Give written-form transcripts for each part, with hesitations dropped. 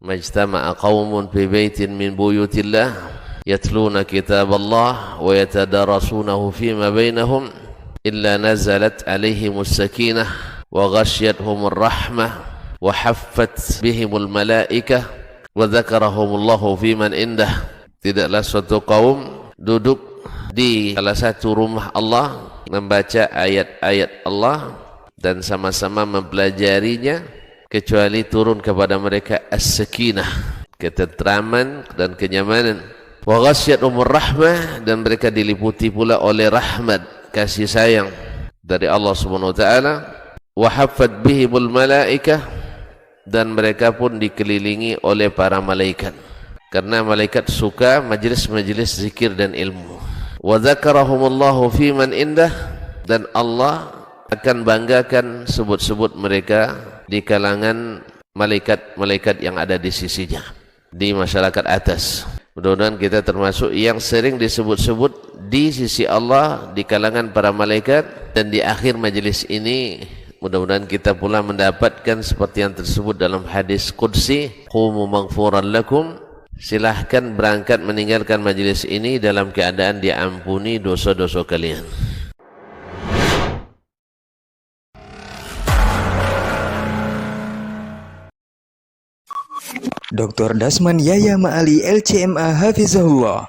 majtama'a qaumun fi baitin min buyutillah yatluna kitaballah wa yatadarasunahu fima bainahum illa nazalat alaihimus sakinah wa ghasyiyatuhumur rahmah wa haffat bihimul malaikah wa dzakarahumullahu fiman indah. Tidaklah suatu kaum duduk di salah satu rumah Allah membaca ayat-ayat Allah dan sama-sama mempelajarinya kecuali turun kepada mereka as-sakinah, ketentraman dan kenyamanan, wa ghasyiyatuhumur rahmah, dan mereka diliputi pula oleh rahmat, kasih sayang dari Allah Subhanahu wa taala, wa haffat bihimul malaikah, dan mereka pun dikelilingi oleh para malaikat karena malaikat suka majlis-majlis zikir dan ilmu. Wa dzakarahumullahu fiman indah, dan Allah akan banggakan sebut-sebut mereka di kalangan malaikat-malaikat yang ada di sisinya, di masyarakat atas. Mudah-mudahan kita termasuk yang sering disebut-sebut di sisi Allah di kalangan para malaikat, dan di akhir majlis ini mudah-mudahan kita pula mendapatkan seperti yang tersebut dalam hadis qudsi, qumu maghfuran lakum, silahkan berangkat meninggalkan majlis ini dalam keadaan diampuni dosa-dosa kalian. Dr. Dasman Yahya Ma'ali LCMA Hafizahullah,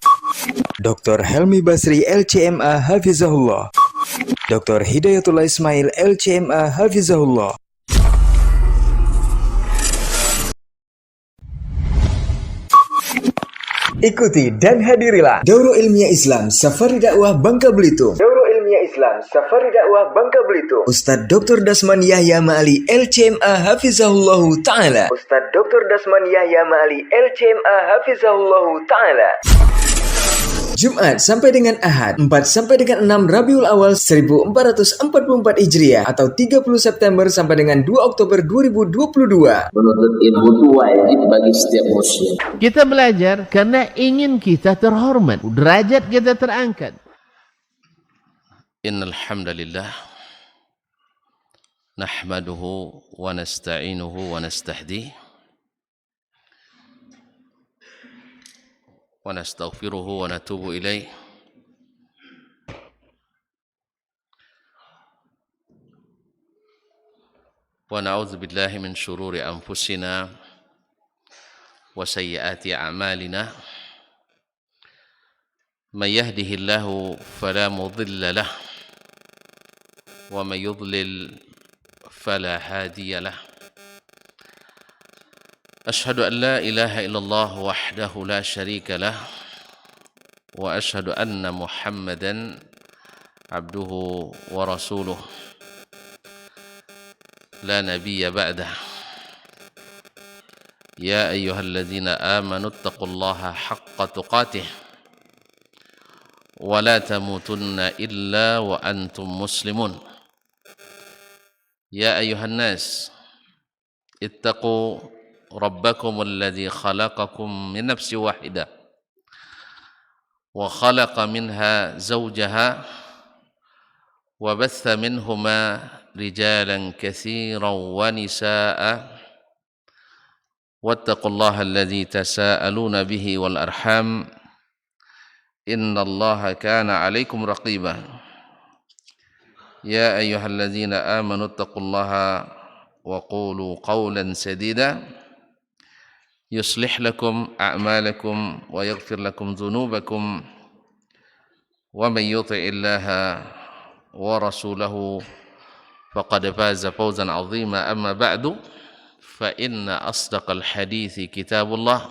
Dr. Helmi Basri LCMA Hafizahullah, Dr. Hidayatullah Ismail LCMA Hafizahullah. Ikuti dan hadirilah Daurah Ilmiah Islam Safari Dakwah Bangka Belitung. Daurah Ilmiah Islam Safari Dakwah Bangka Belitung. Ustadz Dr. Dasman Yahya Ma'ali LCMA Hafizahullahu Ta'ala. Ustadz Dr. Dasman Yahya Ma'ali LCMA Hafizahullahu Ta'ala. Jumat sampai dengan Ahad 4 sampai dengan 6 Rabiul Awal 1444 Hijriah atau 30 September sampai dengan 2 Oktober 2022. Menuntut ilmu itu wajib bagi setiap muslim. Kita belajar karena ingin kita terhormat, derajat kita terangkat. Innal hamdalillah nahmaduhu wa nasta'inuhu wa nastahdihi wa nastaghfiruhu wa natubu ilaih. Wa na'udzu billahi min syururi anfusina wa sayyiati a'malina. May yahdihillahu fala mudilla lahu wa may yudlil fala hadiya lahu. أشهد أن لا إله إلا الله وحده لا شريك له وأشهد أن محمدا عبده ورسوله لا نبي بعده. يا أيها الذين آمنوا اتقوا الله حق تقاته ولا تموتن إلا وأنتم مسلمون. يا أيها الناس اتقوا ربكم الذي خلقكم من نفس واحدة وخلق منها زوجها وبث منهما رجالا كثيرا ونساء واتقوا الله الذي تساءلون به والأرحام إن الله كان عليكم رقيبا. يا أيها الذين آمنوا اتقوا الله وقولوا قولا سديدا يصلح لكم أعمالكم ويغفر لكم ذنوبكم ومن يطع الله ورسوله فقد فاز فوزا عظيما. أما بعد فإن أصدق الحديث كتاب الله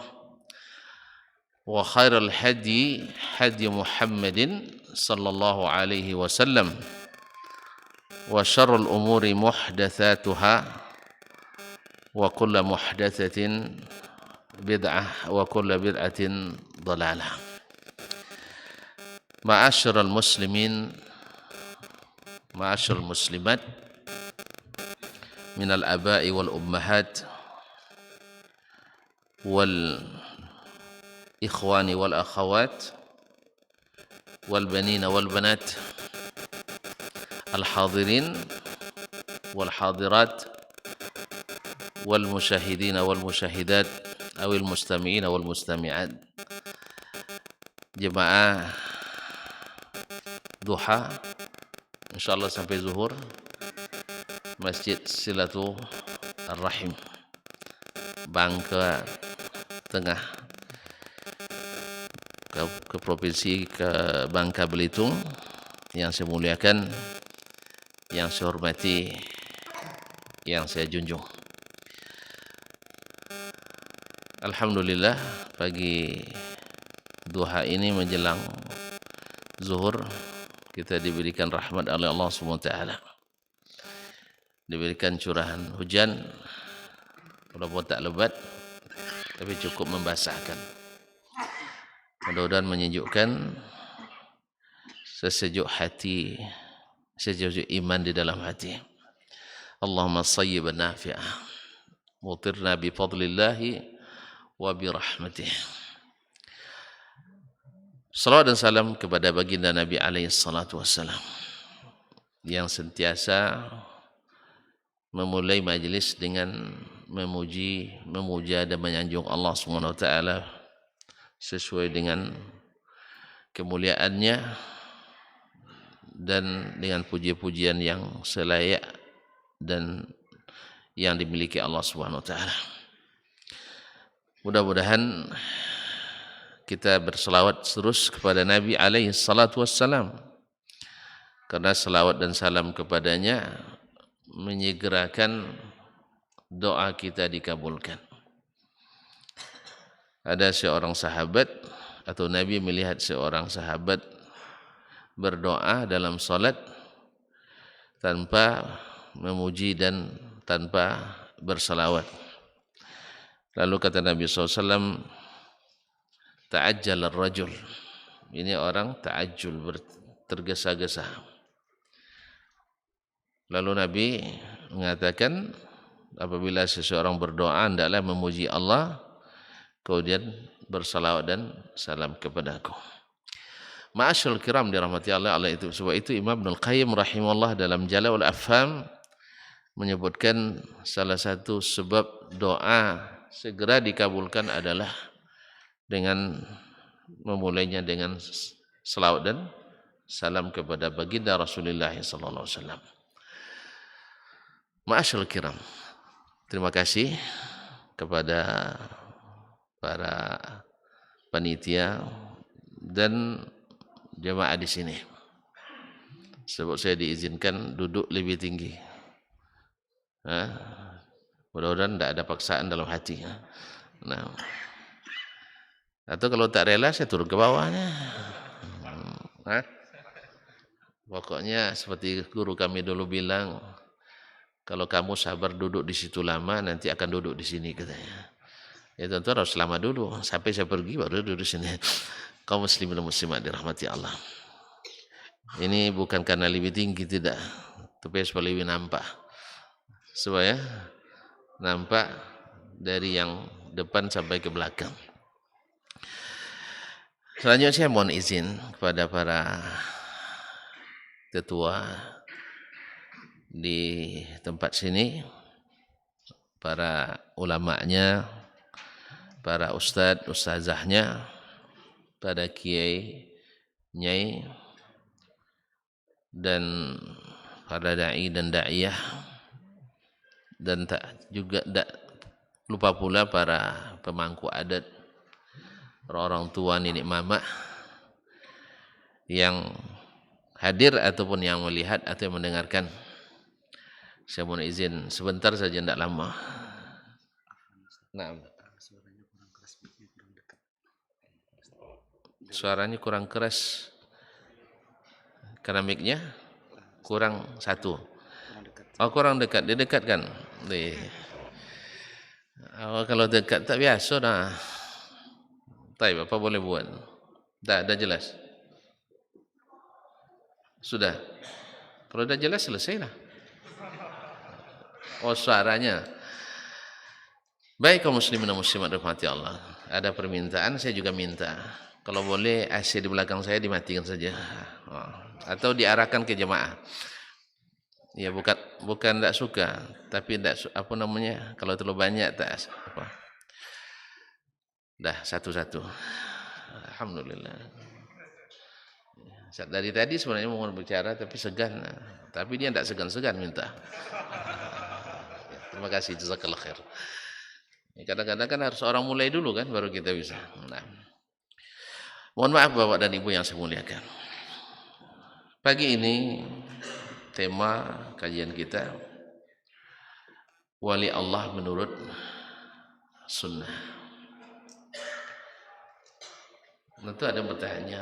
وخير الهدي هدي محمد صلى الله عليه وسلم وشر الأمور محدثاتها وكل محدثة بدعة وكل بدعة ضلالة. معاشر المسلمين معاشر المسلمات من الآباء والأمهات والإخوان والأخوات والبنين والبنات الحاضرين والحاضرات wal musyahidina wal musyahidat awil mustami'ina wal mustami'at. Jemaah duha insyaallah sampai zuhur Masjid Silatul Rahim Bangka Tengah ke provinsi ke Bangka Belitung. Yang saya muliakan, yang saya hormati, yang saya junjung. Alhamdulillah, pagi duha ini menjelang zuhur kita diberikan rahmat oleh Allah SWT. Diberikan curahan hujan, walaupun tak lebat, tapi cukup membasahkan. Mudah-mudahan menyejukkan sesejuk hati, sesejuk iman di dalam hati. Allahumma sayyiban nafi'ah, mutirna bi fadlillahi wa bi rahmatih. Salawat dan salam kepada baginda Nabi alaihi salatu wassalam yang sentiasa memulai majlis dengan memuji, memuja dan menyanjung Allah Subhanahu wa taala sesuai dengan kemuliaannya dan dengan puji-pujian yang selayak dan yang dimiliki Allah Subhanahu wa taala. Mudah-mudahan kita berselawat terus kepada Nabi alaihi salatu wassalam, karena selawat dan salam kepadanya menyegerakan doa kita dikabulkan. Ada seorang sahabat atau Nabi melihat seorang sahabat berdoa dalam salat tanpa memuji dan tanpa berselawat. Lalu kata Nabi SAW, ta'ajjal ar-rajul. Ini orang ta'ajjul, tergesa-gesa. Lalu Nabi mengatakan, apabila seseorang berdoa hendaklah memuji Allah, kemudian bersalawat dan salam kepadaku. Ma'asyarul kiram dirahmati Allah, itu sebab itu Imam Ibnul Qayyim rahimahullah dalam Jala'ul Afham menyebutkan salah satu sebab doa segera dikabulkan adalah dengan memulainya dengan selawat dan salam kepada baginda Rasulullah sallallahu alaihi wasallam. Ma'asyarul kiram, terima kasih kepada para panitia dan jemaah di sini. Sebab saya diizinkan duduk lebih tinggi. Mudah-mudahan tidak ada paksaan dalam hati. Nah, atau kalau tak rela saya turun ke bawahnya. Pokoknya seperti guru kami dulu bilang, kalau kamu sabar duduk di situ lama, nanti akan duduk di sini katanya. Ya tentu harus lama dulu sampai saya pergi baru duduk di sini. Kaum muslimin dan muslimat dirahmati Allah. Ini bukan karena lebih tinggi, tidak, tapi supaya lebih nampak, supaya nampak dari yang depan sampai ke belakang. Selanjutnya saya mohon izin kepada para ketua di tempat sini, para ulamanya, para ustadz, ustazahnya, pada kiai, nyai, dan para da'i dan da'iyah, dan tak lupa pula para pemangku adat, orang tua, nenek mama yang hadir ataupun yang melihat atau yang mendengarkan. Saya mohon izin sebentar saja, tidak lama. Nah, suaranya kurang keras karena mic-nya kurang satu. Oh, kurang dekat, didekatkan. Oh, kalau dekat tak biasa dah. Baik, apa boleh buat? Dah jelas. Sudah. Kalau dah jelas selesailah. Oh, suaranya. Baik, kaum muslimin dan muslimat rahmati Allah. Ada permintaan, saya juga minta. Kalau boleh AC di belakang saya dimatikan saja, atau diarahkan ke jemaah. Ya bukan tidak suka, tapi tidak apa namanya, kalau terlalu banyak tak apa. Dah satu-satu. Alhamdulillah. Dari tadi sebenarnya mau bicara tapi segan. Tapi dia tidak segan-segan minta. Terima kasih, jazakallah khair. Kadang-kadang kan harus orang mulai dulu kan baru kita bisa. Nah. Mohon maaf Bapak dan Ibu yang saya muliakan. Pagi ini tema kajian kita wali Allah menurut sunnah. Tentu ada yang bertanya,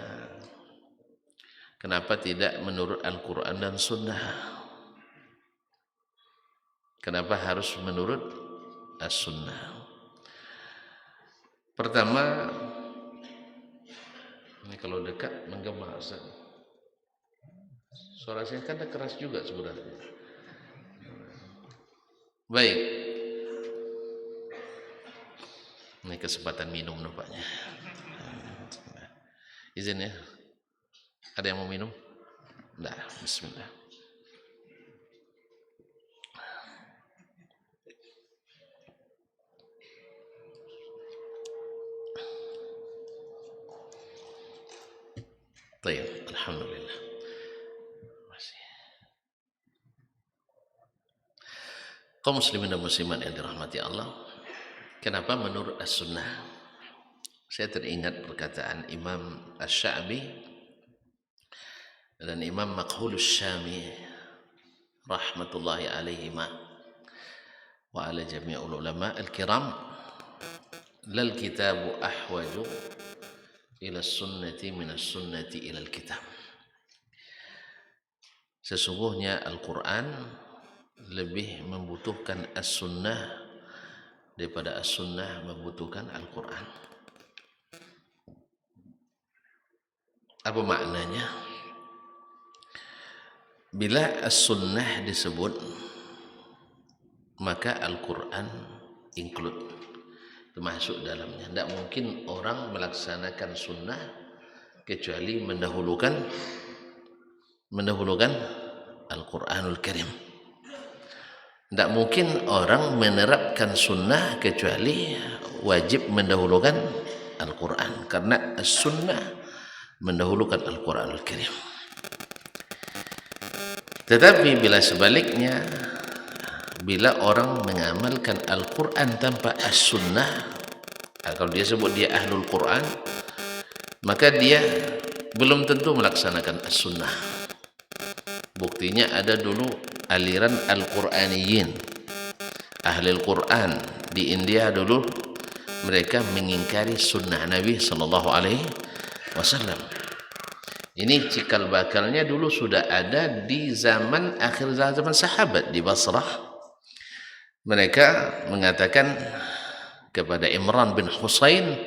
kenapa tidak menurut Al-Quran dan sunnah? Kenapa harus menurut as-sunnah? Pertama, ini kalau dekat menggema Ustaz. Suara saya kan keras juga sebenarnya. Baik. Ini kesempatan minum nampaknya. Izin ya. Ada yang mau minum? Nah, bismillah. Baik, alhamdulillah. Masih. Kaum muslimin dan muslimat yang dirahmati Allah, kenapa menurut as-sunnah? Saya teringat perkataan Imam Asy-Sya'bi dan Imam Makhulus Syami rahmatullahi alaihima wa ala jami'ul ulama al-kiram, lal kitabu ahwaju ila sunnati minas sunnati ila al-kitab. Sesungguhnya Al-Quran lebih membutuhkan as-sunnah daripada as-sunnah membutuhkan Al-Quran. Apa maknanya? Bila as-sunnah disebut, maka Al-Quran include, termasuk dalamnya. Tidak mungkin orang melaksanakan sunnah kecuali mendahulukan Al-Quranul Karim. Tidak mungkin orang menerapkan sunnah kecuali wajib mendahulukan Al-Quran, karena sunnah mendahulukan Al-Quranul Karim. Tetapi bila sebaliknya, bila orang mengamalkan Al-Quran tanpa as-sunnah, kalau dia sebut dia ahlul Quran, maka dia belum tentu melaksanakan as-sunnah. Buktinya ada dulu aliran Al-Quraniyin, ahli Al-Quran di India dulu, mereka mengingkari sunnah Nabi Sallallahu Alaihi Wasallam. Ini cikal bakalnya dulu sudah ada di zaman akhir zaman sahabat di Basrah. Mereka mengatakan kepada Imran bin Husain,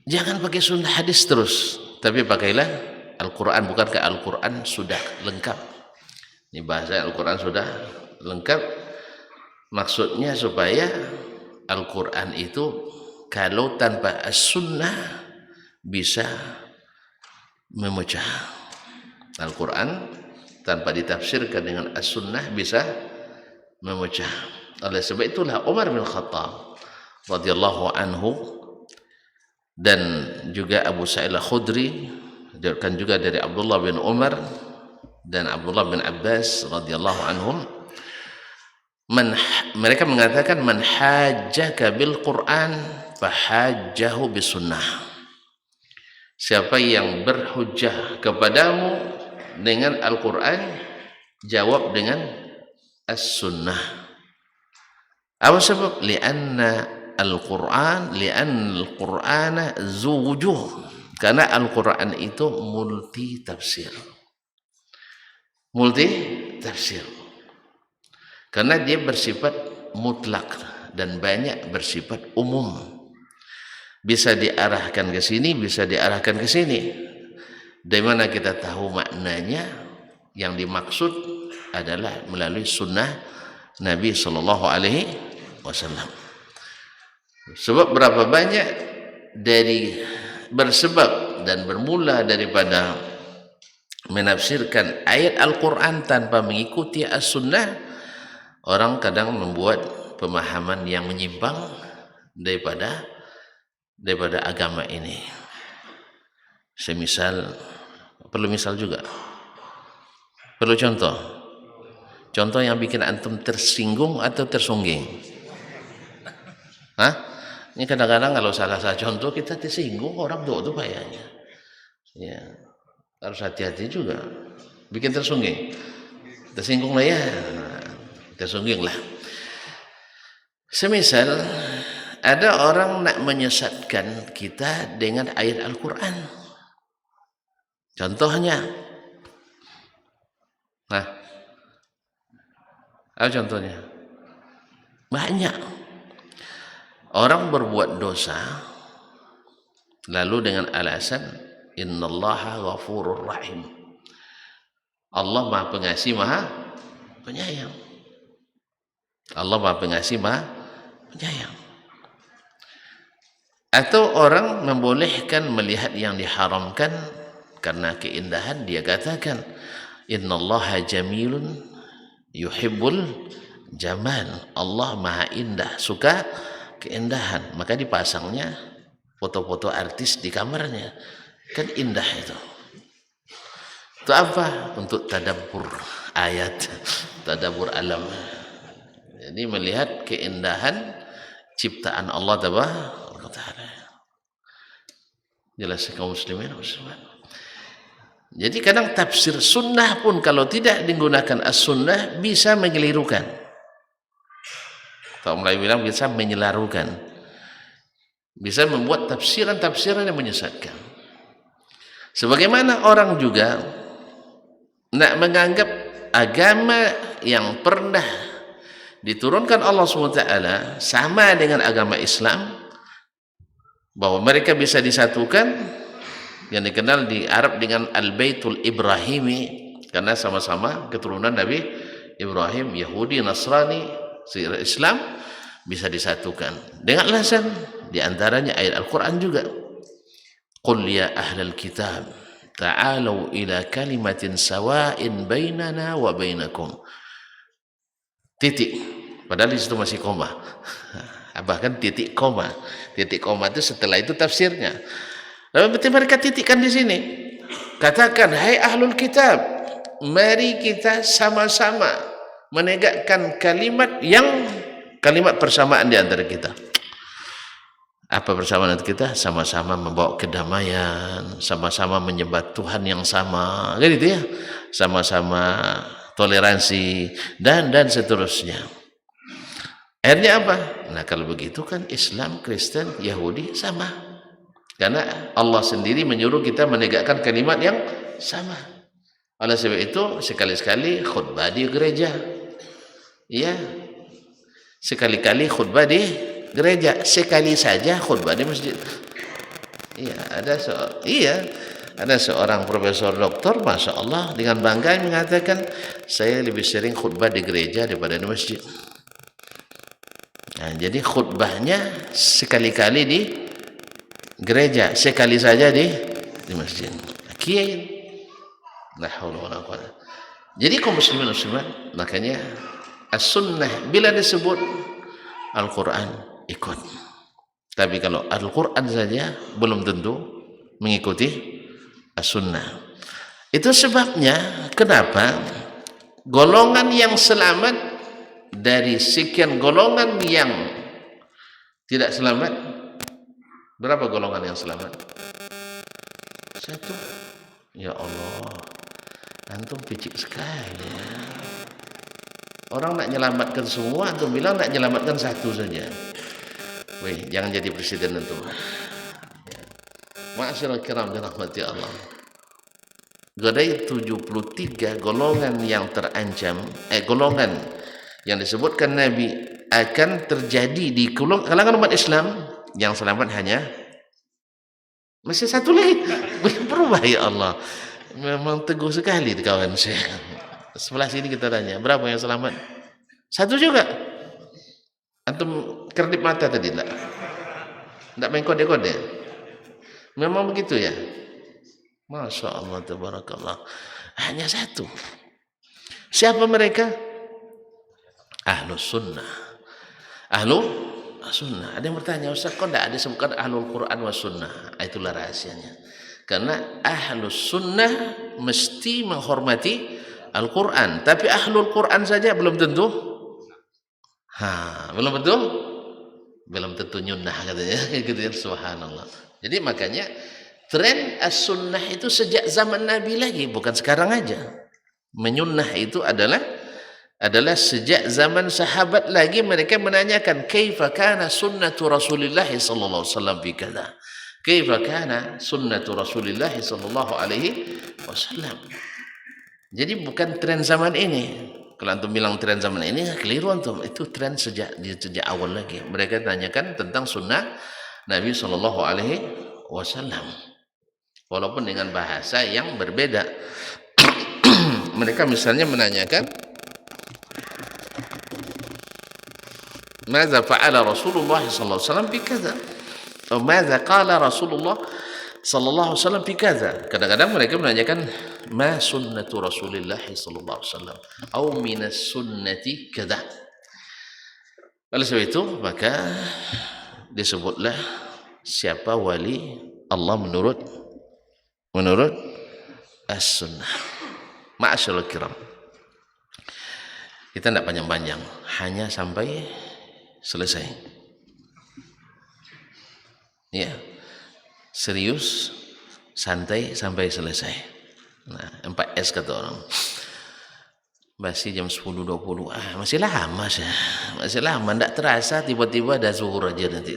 jangan pakai sunnah hadis terus, tapi pakailah Al-Quran. Bukankah Al-Quran sudah lengkap? Ini bahasa Al-Quran sudah lengkap. Maksudnya supaya Al-Quran itu kalau tanpa as-sunnah bisa memecah. Al-Quran tanpa ditafsirkan dengan as-sunnah bisa memecah. Oleh sebab itulah Umar bin Khattab radhiyallahu anhu dan juga Abu Sa'id Al-Khudri, dan juga dari Abdullah bin Umar dan Abdullah bin Abbas radhiyallahu anhum, mereka mengatakan, man hajjaka bil Quran fahajjahu bis sunnah. Siapa yang berhujjah kepadamu dengan Al-Quran, jawab dengan as-sunnah. Apa sebab? Lianna Al-Qur'ana zu wujuh. Karena Al-Quran itu multi tafsir. Karena dia bersifat mutlak dan banyak bersifat umum. Bisa diarahkan ke sini, bisa diarahkan ke sini. Dari mana kita tahu maknanya? Yang dimaksud adalah melalui sunnah Nabi Sallallahu Alaihi Wasallam. Sebab berapa banyak dari bersebab dan bermula daripada menafsirkan ayat Al-Quran tanpa mengikuti as-sunnah, orang kadang membuat pemahaman yang menyimpang daripada agama ini. Semisal, perlu misal juga, perlu contoh yang bikin antum tersinggung atau tersungging. Ini kadang-kadang kalau salah contoh kita tersinggung, orang tuh kayaknya. Ya, harus hati-hati juga, bikin tersinggung lah ya, tersinggung lah. Semisal ada orang nak menyesatkan kita dengan ayat Al-Quran. Contohnya, apa contohnya? Banyak orang berbuat dosa lalu dengan alasan innallaha ghafurur rahim, Allah Maha Pengasih Maha Penyayang. Allah Maha Pengasih Maha Penyayang. Atau orang membolehkan melihat yang diharamkan karena keindahan, dia katakan innallaha jamilun yuhibbul jamal, Allah Maha Indah, suka keindahan, maka dipasangnya foto-foto artis di kamarnya, kan indah itu. Itu apa? Untuk tadabbur ayat, tadabbur alam. Jadi melihat keindahan ciptaan Allah Taala. Jelas kaum muslimin muslimat. Jadi kadang tafsir sunnah pun kalau tidak digunakan as-sunnah bisa mengelirukan. Kalau mulai bilang bisa menyelarukan, bisa membuat tafsiran-tafsiran yang menyesatkan. Sebagaimana orang juga nak menganggap agama yang pernah diturunkan Allah SWT sama dengan agama Islam, bahwa mereka bisa disatukan, yang dikenal di Arab dengan Al-Baitul Ibrahimi, karena sama-sama keturunan Nabi Ibrahim, Yahudi, Nasrani, Islam bisa disatukan dengan alasan diantaranya ayat Al-Quran juga. Qul ya ahlal kitab ta'alu ila kalimatin sawa'in bainana wa bainakum. Titik, padahal di situ masih koma. Bahkan titik koma itu setelah itu tafsirnya. Lalu berarti mereka titikkan di sini. Katakan, hai ahlul kitab, mari kita sama-sama menegakkan kalimat persamaan di antara kita. Apa persamaan kita? Sama-sama membawa kedamaian, sama-sama menyembah Tuhan yang sama, kan gitu ya, sama-sama toleransi dan seterusnya. Akhirnya apa? Nah kalau begitu kan Islam, Kristen, Yahudi sama, karena Allah sendiri menyuruh kita menegakkan kalimat yang sama. Oleh sebab itu sekali-sekali khutbah di gereja, ya, sekali-kali khutbah di gereja, sekali saja khutbah di masjid. Iya, ada seorang profesor doktor, masya Allah, dengan bangga mengatakan saya lebih sering khutbah di gereja daripada di masjid. Nah, jadi khutbahnya sekali-kali di gereja, sekali saja di masjid. Kiai. La haula wala quwwata. Jadi kaum muslimin muslimat, makanya as-sunnah bila disebut Al-Quran ikut. Tapi kalau Al-Quran saja belum tentu mengikuti as-sunnah. Itu sebabnya kenapa golongan yang selamat dari sekian golongan yang tidak selamat, berapa golongan yang selamat? Satu. Ya Allah, antum picik sekali ya. Orang nak menyelamatkan semua, antum bilang nak menyelamatkan satu saja. Weh, jangan jadi presiden antum. Ma'asyiral kiram dirahmati Allah. Gadai 73 golongan yang terancam, golongan yang disebutkan Nabi akan terjadi di kalangan umat Islam, yang selamat hanya masih satu lagi. Berubah ya Allah. Memang teguh sekali kawan saya. Sebelah sini kita tanya, berapa yang selamat? Satu juga. Antum kedip mata tadi enggak? Enggak main kode-kode. Memang begitu ya. Masya Allah, tabarakallah. Hanya satu. Siapa mereka? Ahlus sunnah. Ahlus sunnah. Ada yang bertanya, Ustaz, kok tidak ada sebutkan ahlul Quran was sunnah? Itulah rahasianya. Karena ahlus sunnah mesti menghormati Al-Quran. Tapi ahlul Quran saja belum tentu. Belum tentu. Belum tentu nyunnah katanya. Gitu ya, subhanallah. Jadi makanya tren as-sunnah itu sejak zaman Nabi lagi, bukan sekarang aja. Menyunnah itu adalah sejak zaman sahabat lagi. Mereka menanyakan, kaifa kana sunnatu Rasulillah sallallahu alaihi wasallam fi kadza, kaifa kana sunnatu Rasulillah sallallahu alaihi wasallam. Jadi bukan tren zaman ini. Kalau antum bilang tren zaman ini, keliru antum. Itu tren sejak awal lagi. Mereka tanyakan tentang sunnah Nabi sallallahu alaihi wasallam, walaupun dengan bahasa yang berbeda. Mereka misalnya menanyakan, "Madza fa'ala Rasulullah sallallahu alaihi wasallam bi kadza?" Atau "Madza qala Rasulullah sallallahu alaihi wasallam bi kadza?" Kadang-kadang mereka menanyakan, "Ma sunnatu Rasulillah sallallahu alaihi wasallam?" Atau "Minas sunnati kadza?" Oleh sebab itu, maka disebutlah siapa wali Allah menurut as-sunnah. Ma'asyiral kiram, kita tidak panjang-panjang, hanya sampai selesai. Ya, serius, santai sampai selesai. Nah, 4S kata orang. Masih jam 10.20, masih lama sih, masih lama. Tidak terasa tiba-tiba ada zuhur aja nanti.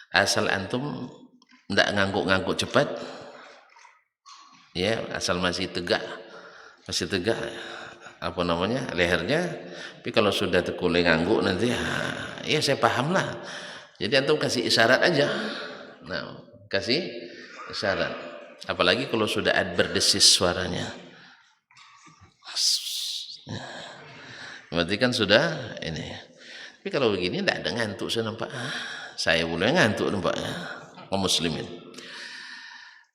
Asal antum tidak ngangguk-ngangguk cepat, ya, asal masih tegak apa namanya lehernya. Tapi kalau sudah terkulai ngangguk nanti, ya saya paham lah. Jadi antum kasih isyarat aja. Nah, kasih isyarat. Apalagi kalau sudah ada berdesis suaranya, berarti kan sudah ini. Tapi kalau begini tidak ada ngantuk, saya nampak. Saya boleh ngantuk nampaknya. Kaum muslimin,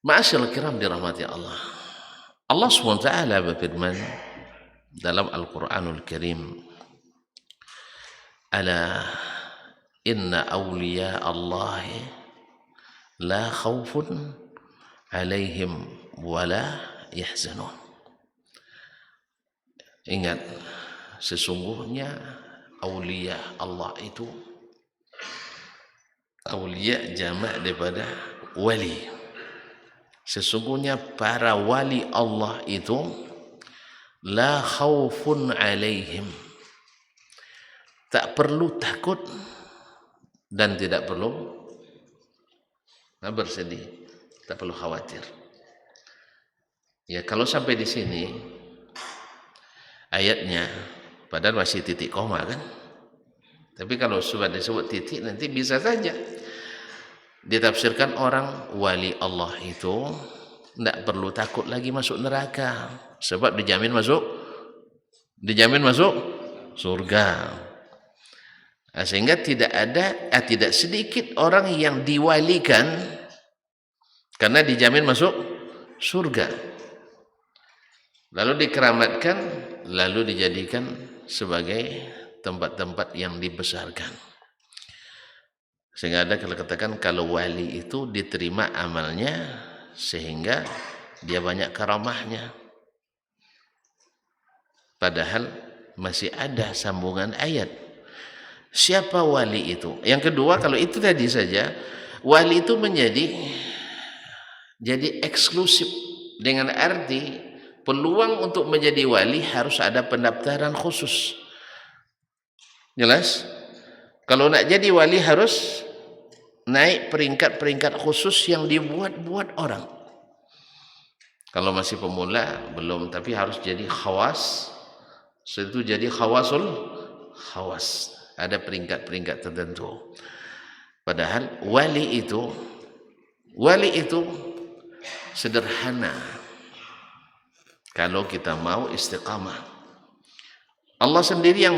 ma'asyiral kiram dirahmati Allah. Allah SWT berfirman dalam Al-Quranul Karim, "Ala inna awliya Allah la khawfun alaihim wa la yahzanun." Ingat, sesungguhnya awliya Allah itu, awliya jamak daripada wali. Sesungguhnya para wali Allah itu la khaufun alaihim, tak perlu takut dan tidak perlu bersedih, tak perlu khawatir. Ya, kalau sampai di sini ayatnya, padahal masih titik koma kan. Tapi kalau sudah disebut titik, nanti bisa saja ditafsirkan orang wali Allah itu tidak perlu takut lagi masuk neraka, sebab dijamin masuk surga. Sehingga tidak sedikit orang yang diwalikan karena dijamin masuk surga, lalu dikeramatkan, lalu dijadikan sebagai tempat-tempat yang dibesarkan. Sehingga ada kalau katakan kalau wali itu diterima amalnya sehingga dia banyak karamahnya. Padahal masih ada sambungan ayat. Siapa wali itu? Yang kedua, kalau itu tadi saja, wali itu jadi eksklusif, dengan arti peluang untuk menjadi wali harus ada pendaftaran khusus. Jelas? Kalau nak jadi wali harus naik peringkat-peringkat khusus yang dibuat-buat orang. Kalau masih pemula belum, tapi harus jadi khawas. Setelah itu jadi khawasul khawas. Ada peringkat-peringkat tertentu. Padahal wali itu sederhana kalau kita mau istiqamah. Allah sendiri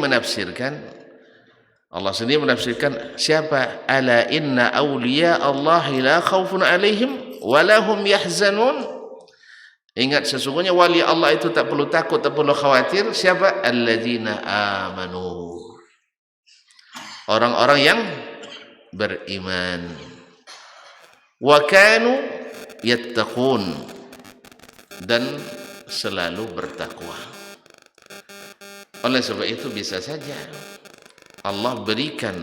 menafsirkan siapa? Ala inna awliya Allah la khawfun alaihim wa lahum yahzanun. Ingat, sesungguhnya wali Allah itu tak perlu takut, tak perlu khawatir. Siapa? Alladzina amanu, orang-orang yang beriman. Wa kanu yattaqun, dan selalu bertakwa. Oleh sebab itu bisa saja Allah berikan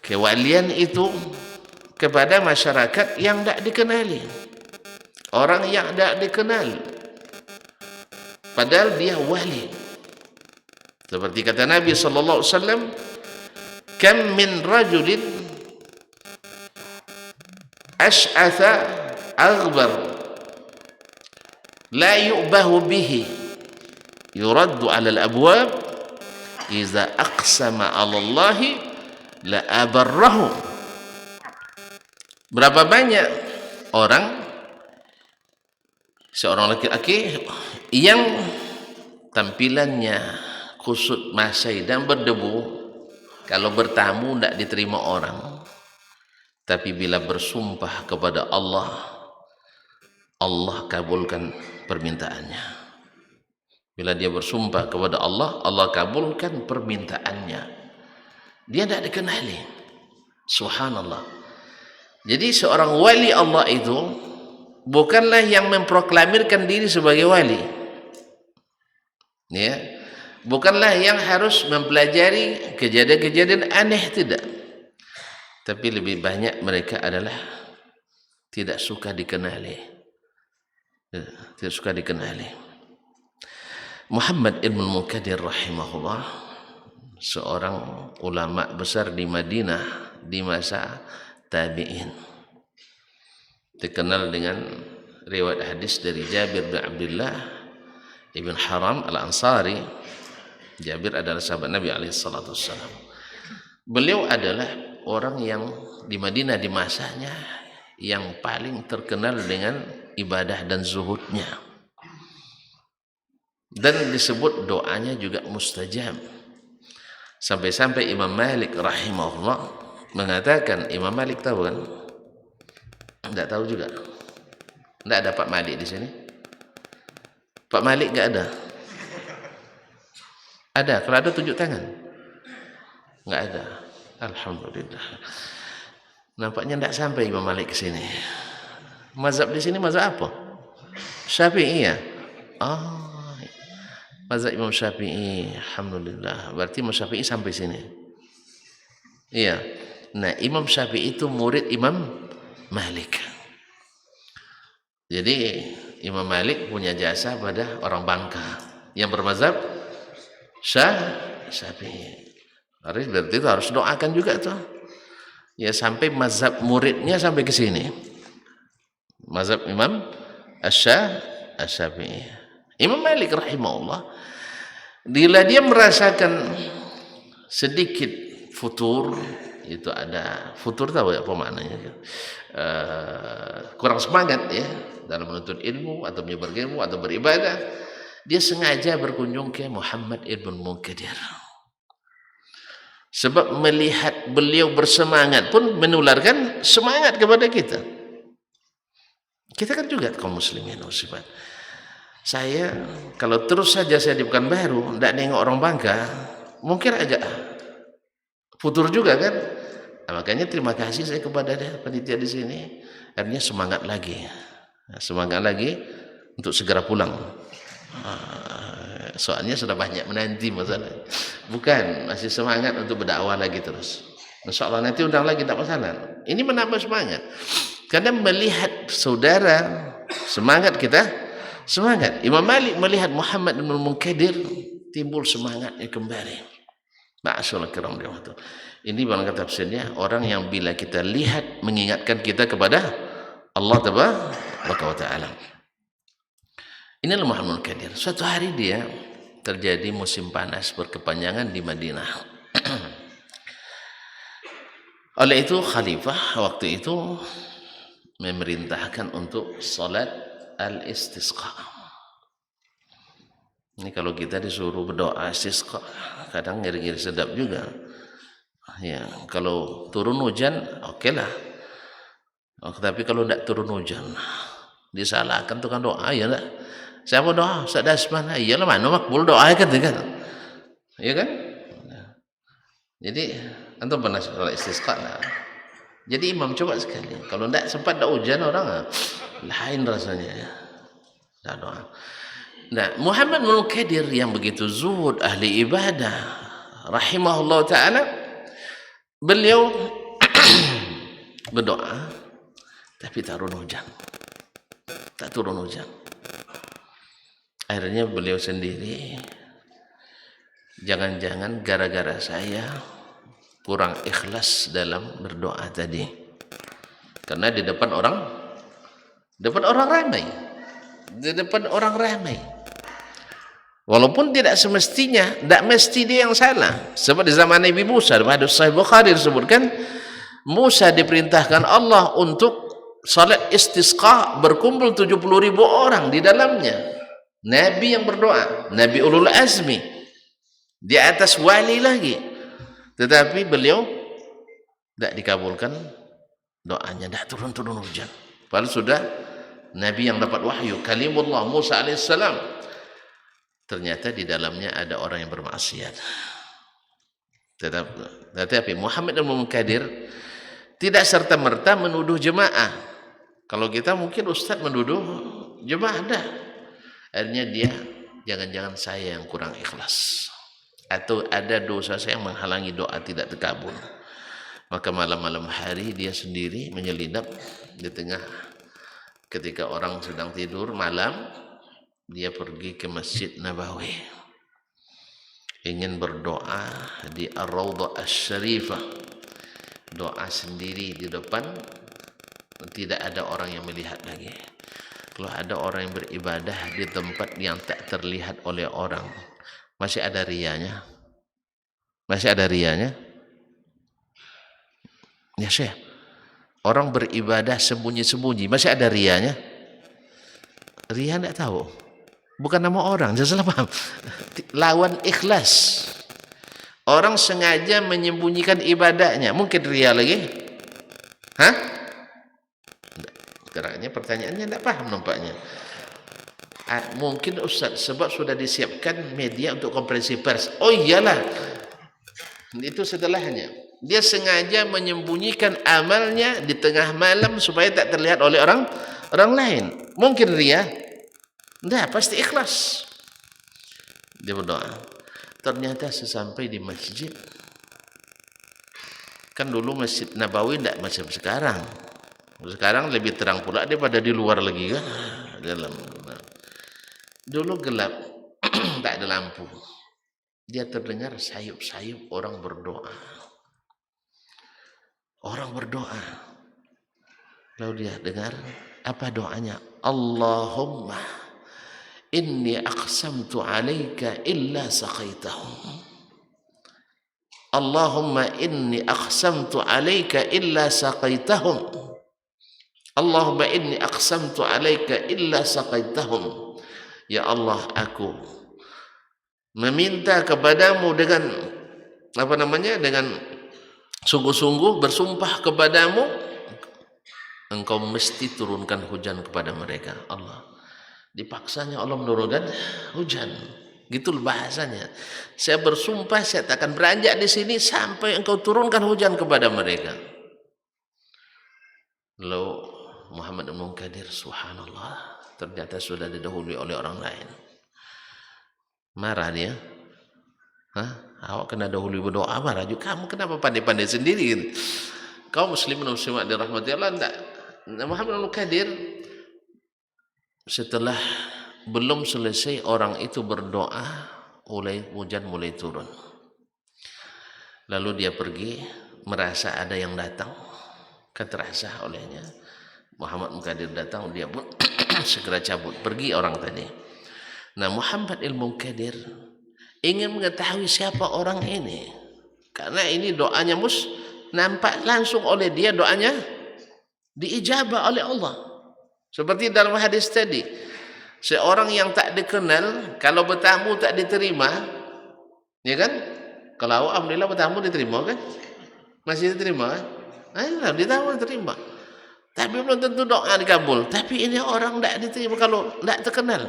kewalian itu kepada masyarakat yang tidak dikenali, orang yang tidak dikenal, padahal dia wali. Seperti kata Nabi sallallahu alaihi wasallam, kam min rajulin ash'atha aghbar la yu'bahu bihi yuraddu 'ala al-abwab iza aqsama 'ala Allahi la abarrahu. Berapa banyak orang, seorang laki-laki yang tampilannya kusut masai dan berdebu, kalau bertamu tidak diterima orang, tapi bila bersumpah kepada Allah, Allah kabulkan permintaannya. Bila dia bersumpah kepada Allah, Allah kabulkan permintaannya. Dia tidak dikenali. Subhanallah. Jadi seorang wali Allah itu bukanlah yang memproklamirkan diri sebagai wali, ya, bukanlah yang harus mempelajari kejadian-kejadian aneh, tidak. Tapi lebih banyak mereka adalah tidak suka dikenali, tidak suka dikenali. Muhammad ibn Munkadir rahimahullah, seorang ulama besar di Madinah di masa tabi'in, terkenal dengan riwayat hadis dari Jabir bin Abdullah ibn Haram al-Ansari. Jabir adalah sahabat Nabi alaihissalatu wassalam. Beliau adalah orang yang di Madinah di masanya yang paling terkenal dengan ibadah dan zuhudnya, dan disebut doanya juga mustajab. Sampai-sampai Imam Malik rahimahullah mengatakan, Imam Malik tahu kan? Tidak tahu juga. Tidak ada Pak Malik di sini. Pak Malik enggak ada. Ada, kalau ada tunjuk tangan. Enggak ada. Alhamdulillah. Nampaknya tidak sampai Imam Malik ke sini. Mazhab di sini mazhab apa? Syafi'i ya? Oh, mazhab Imam Syafi'i. Alhamdulillah. Berarti Imam Syafi'i sampai sini. Iya. Nah, Imam Syafi'i itu murid Imam Malik. Jadi Imam Malik punya jasa pada orang Bangka yang bermazhab Syafi'i. Berarti itu harus doakan juga tuh. Ya, sampai mazhab muridnya sampai ke sini. Mazhab Imam Syafi'i. Imam Malik rahimahullah, bila dia merasakan sedikit futur, itu ada futur, tahu ya apa maknanya, kurang semangat ya dalam menuntut ilmu atau menyebar ilmu atau beribadah, dia sengaja berkunjung ke Muhammad ibn Munkadir. Sebab melihat beliau bersemangat pun menularkan semangat kepada kita. Kita kan juga kaum muslimin muslimat. Saya kalau terus saja saya di Pekanbaru tidak nengok orang Bangka, mungkin agak futur juga kan. Nah, makanya terima kasih saya kepada panitia di sini, akhirnya semangat lagi untuk segera pulang. Soalnya sudah banyak menanti masalah. Bukan, masih semangat untuk berdakwah lagi terus. InsyaAllah nanti undang lagi, tak masalah. Ini menambah semangat. Karena melihat saudara semangat, kita semangat. Imam Malik melihat Muhammad bin Munkadir, timbul semangatnya kembali. Ma'asyaallah kiram rahmatullah. Ini bagaimana tafsirnya, orang yang bila kita lihat mengingatkan kita kepada Allah Tabaraka wa Ta'ala. Inilah Muhammad Munkadir. Suatu hari dia terjadi musim panas berkepanjangan di Madinah. Oleh itu khalifah waktu itu memerintahkan untuk salat al-istisqa. Ini kalau kita disuruh berdoa istisqa, kadang ngiri-ngiri sedap juga. Ya, kalau turun hujan, oke lah. Tapi kalau tidak turun hujan, Disalahkan tukang doa, ya enggak? Siapa doa? Ustaz Dasman. Iyalah, mana makbul doa kan, iya kan? Jadi antum pernah sholat istisqa lah. Jadi imam coba sekali. Kalau tidak sempat tak hujan orang lain rasanya ya. Tak doa. Nah, Muhammad bin Munkadir yang begitu zuhud, ahli ibadah, rahimahullah taala, beliau berdoa tapi tak turun hujan. Tak turun hujan. Akhirnya beliau sendiri, jangan-jangan gara-gara saya kurang ikhlas dalam berdoa tadi. Karena di depan orang ramai. Di depan orang ramai. Walaupun tidak semestinya, tidak mesti dia yang salah. Sebab di zaman Nabi Musa, di hadis Sahih Bukhari disebutkan, Musa diperintahkan Allah untuk salat istisqa, berkumpul 70.000 orang di dalamnya. Nabi yang berdoa, Nabi Ulul Azmi, di atas wali lagi. Tetapi beliau tidak dikabulkan doanya, tidak turun hujan. Padahal sudah Nabi yang dapat wahyu, kalimullah Musa alaihissalam. Ternyata di dalamnya ada orang yang bermaksiat. Tetapi Muhammad bin Munkadir tidak serta-merta menuduh jemaah. Kalau kita mungkin ustaz menuduh jemaah, dah. Akhirnya dia, jangan-jangan saya yang kurang ikhlas, atau ada dosa saya yang menghalangi doa tidak terkabul. Maka malam-malam hari dia sendiri menyelinap di tengah, ketika orang sedang tidur malam, dia pergi ke Masjid Nabawi, ingin berdoa di Ar-Raudhah Asy-Syarifah, doa sendiri di depan, tidak ada orang yang melihat lagi. Kalau ada orang yang beribadah di tempat yang tak terlihat oleh orang, masih ada riyanya? Masih ada riyanya? Ya Syekh, orang beribadah sembunyi-sembunyi, masih ada riyanya? Riya tidak tahu, bukan nama orang, jangan salah paham. Lawan ikhlas. Orang sengaja menyembunyikan ibadahnya, mungkin riya lagi? Hah? Kerana pertanyaannya tidak paham nampaknya. Mungkin Ustaz, sebab sudah disiapkan media untuk konferensi pers. Oh iyalah, itu setelahnya. Dia sengaja menyembunyikan amalnya di tengah malam supaya tak terlihat oleh orang lain. Mungkin riya? Tidak, pasti ikhlas. Dia berdoa. Ternyata sesampai di masjid, kan dulu Masjid Nabawi tidak macam sekarang. Sekarang lebih terang pula daripada di luar lagi kan. Dulu gelap, tak ada lampu. Dia terdengar sayup-sayup orang berdoa. Orang berdoa. Lalu dia dengar apa doanya? Allahumma inni aqsamtu alaika illa saqaitahum. Allahumma inni aqsamtu alaika illa saqaitahum. Allahumma inni aqsamtu alaika illa saqaitahum. Ya Allah, aku meminta kepadamu dengan dengan sungguh-sungguh bersumpah kepadamu, engkau mesti turunkan hujan kepada mereka. Allah, dipaksanya Allah menurunkan hujan. Gitu bahasanya. Saya bersumpah saya tak akan beranjak di sini sampai engkau turunkan hujan kepada mereka. Lalu Muhammad bin Munkadir, subhanallah, ternyata sudah didahului oleh orang lain. Marah dia. Hah? Awak kena dahului berdoa, marah juga. Kamu kenapa pandai-pandai sendiri? Kau muslimin muslimat dirahmati Allah, enggak? Muhammad bin Munkadir, setelah belum selesai orang itu berdoa, hujan mulai turun. Lalu dia pergi, merasa ada yang datang, kan terasa olehnya. Muhammad Munkadir datang, dia pun segera cabut, pergi orang tadi. Nah, Muhammad bin Munkadir ingin mengetahui siapa orang ini, karena ini doanya nampak langsung oleh dia, doanya diijabah oleh Allah. Seperti dalam hadis tadi, seorang yang tak dikenal kalau bertamu tak diterima, ya kan? Kalau alhamdulillah bertamu diterima kan? Masih diterima kan? Ayolah, diterima. Tapi belum tentu doa dikabul. Tapi ini orang tidak diterima kalau tidak terkenal.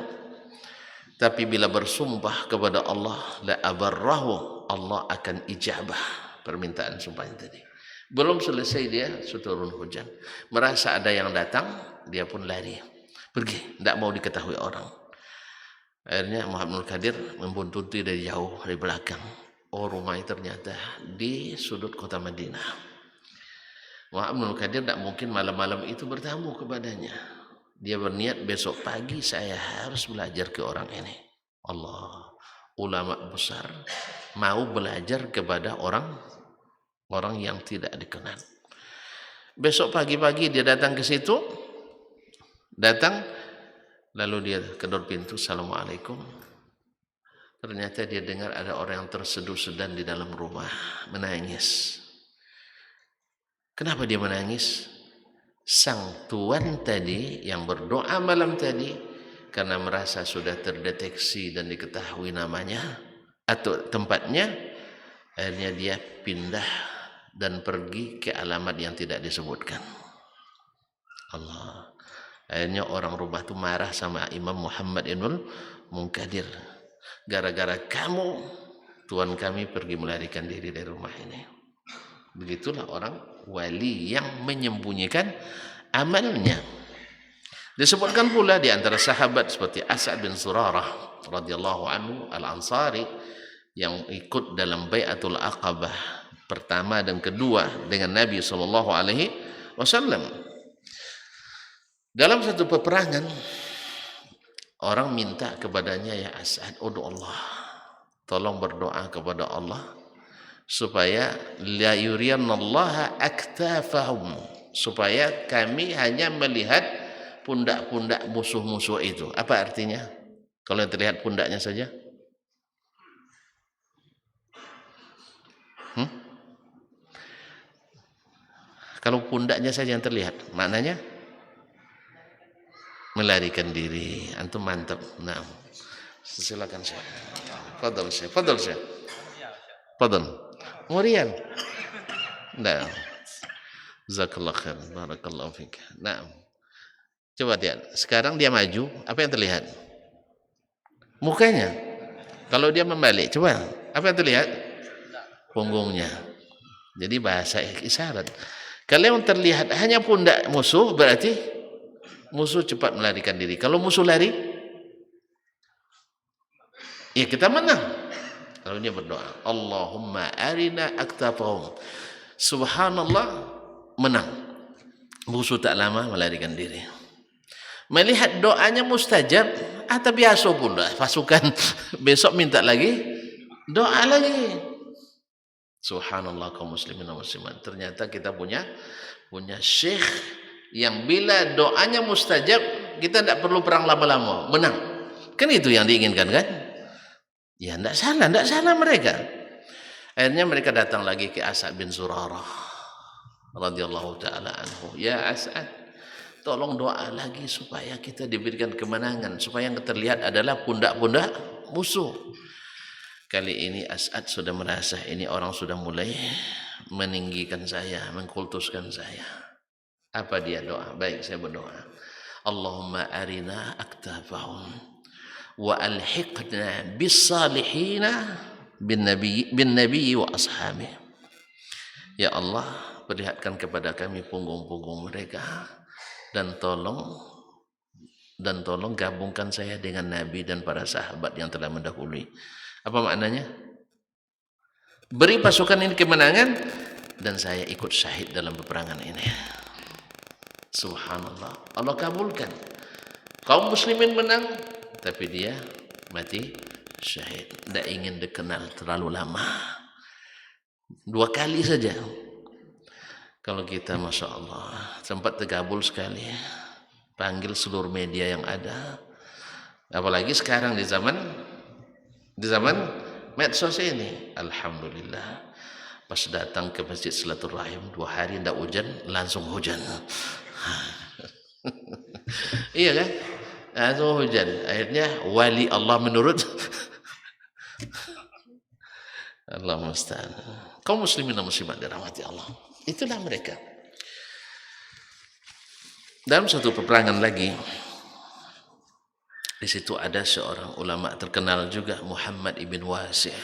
Tapi bila bersumpah kepada Allah, la abarrahu, Allah akan ijabah permintaan sumpahnya tadi. Belum selesai dia turun hujan. Merasa ada yang datang, dia pun lari. Pergi, tidak mau diketahui orang. Akhirnya Muhammad Qadir membuntuti dari jauh, dari belakang. Oh, rumahnya ternyata di sudut kota Madinah. Muhammad Qadir tidak mungkin malam-malam itu bertamu kepadanya. Dia berniat besok pagi saya harus belajar ke orang ini. Allah, ulama besar mau belajar kepada orang yang tidak dikenal. Besok pagi-pagi dia datang ke situ, lalu dia kedor pintu, Assalamualaikum. Ternyata dia dengar ada orang yang terseduh-sedan di dalam rumah, menangis. Kenapa dia menangis? Sang tuan tadi yang berdoa malam tadi, karena merasa sudah terdeteksi dan diketahui namanya atau tempatnya, akhirnya dia pindah dan pergi ke alamat yang tidak disebutkan. Allah. Akhirnya orang rumah itu marah sama Imam Muhammad Ibnul Munkadir. Gara-gara kamu, tuan kami pergi melarikan diri dari rumah ini. Begitulah orang wali yang menyembunyikan amalnya. Disebutkan pula di antara sahabat seperti As'ad bin Surarah radhiyallahu anhu al-Ansari yang ikut dalam Bai'atul Aqabah pertama dan kedua dengan Nabi sallallahu alaihi wasallam. Dalam satu peperangan orang minta kepadanya, ya As'ad, udu Allah, tolong berdoa kepada Allah supaya la yuriyannallaha aktafahum, supaya kami hanya melihat pundak-pundak musuh-musuh itu. Apa artinya? Kalau yang terlihat pundaknya saja? Kalau pundaknya saja yang terlihat, maknanya melarikan diri. Antum mantap. Nah, silakan Syekh. Fadhal Syekh. Fadhal Syekh. Fadhal. Murian. Nah. Jazakallah khair. Barakallahu fiik. Nah. Coba lihat. Sekarang dia maju, apa yang terlihat? Mukanya. Kalau dia membalik, coba. Apa yang terlihat? Punggungnya. Jadi bahasa isyarat. Kalau yang terlihat hanya pundak musuh, berarti musuh cepat melarikan diri. Kalau musuh lari, ya kita menang. Kalau dia berdoa, Allahumma arina aktafahum, subhanallah, menang. Musuh tak lama melarikan diri. Melihat doanya mustajab, atau biasa pula pasukan besok minta lagi, doa lagi. Subhanallah kaum muslimin dan muslimat. Ternyata kita punya syekh yang bila doanya mustajab, kita tidak perlu perang lama-lama, menang. Kan itu yang diinginkan kan? Ya tidak salah mereka. Akhirnya mereka datang lagi ke As'ad bin Zurarah radhiyallahu taala anhu. Ya As'ad, tolong doa lagi supaya kita diberikan kemenangan, supaya yang terlihat adalah pundak-pundak musuh. Kali ini As'ad sudah merasa ini orang sudah mulai meninggikan saya, mengkultuskan saya. Apa dia doa? Baik, saya berdoa. Allahumma arina aktafahum wa alhiqna bis salihina bin nabi wa ashabi. Ya Allah, perlihatkan kepada kami punggung-punggung mereka dan tolong gabungkan saya dengan nabi dan para sahabat yang telah mendahului. Apa maknanya? Beri pasukan ini kemenangan dan saya ikut syahid dalam peperangan ini. Subhanallah, Allah kabulkan. Kaum muslimin menang, tapi dia mati syahid. Tidak ingin dikenal terlalu lama. 2 kali saja. Kalau kita Masya Allah sempat tergabul sekali, panggil seluruh media yang ada. Apalagi sekarang di zaman medsos ini, alhamdulillah, pas datang ke masjid silaturahim 2 hari tidak hujan, langsung hujan. Iya kan? Langsung hujan. Akhirnya wali Allah menurut Allah musta'an. Kaum muslimin dan muslimat dirahmati Allah. Itulah mereka. Dalam satu peperangan lagi, di situ ada seorang ulama terkenal juga, Muhammad ibn Wasi',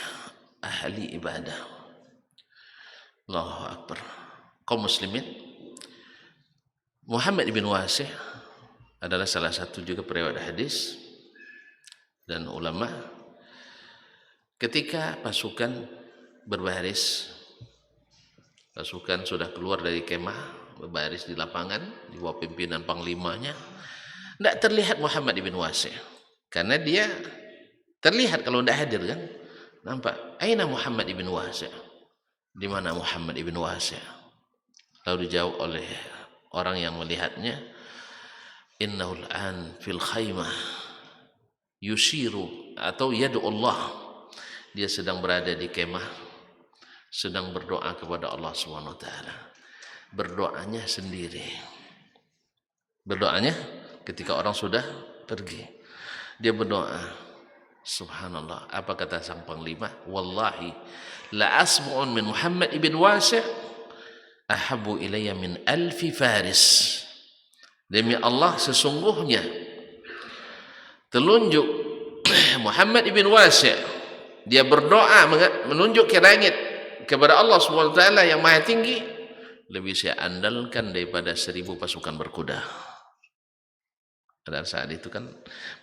ahli ibadah. Allahu Akbar. Kaum muslimin, Muhammad ibn Wasi' adalah salah satu juga periwayat hadis dan ulama. Ketika pasukan berbaris, pasukan sudah keluar dari kemah, berbaris di lapangan di bawah pimpinan panglimanya, tidak terlihat Muhammad ibn Wasi', karena dia terlihat kalau tidak hadir kan, nampak. Aina Muhammad ibn Wasi'? Di mana Muhammad ibn Wasi'? Lalu dijawab oleh orang yang melihatnya, innahul an fil khaymah yushiru atau yadu Allah, dia sedang berada di kemah, sedang berdoa kepada Allah Subhanahu wa taala. Berdoanya sendiri. Berdoanya ketika orang sudah pergi. Dia berdoa, subhanallah, apa kata sang panglima? Wallahi la asmu'un min Muhammad ibn Wasi' ahabbu ilayya min alfi faris. Demi Allah, sesungguhnya telunjuk Muhammad ibn Wasi', dia berdoa menunjuk ke langit kepada Allah Subhanahu wa taala yang maha tinggi, lebih saya andalkan daripada 1000 pasukan berkuda. Pada saat itu kan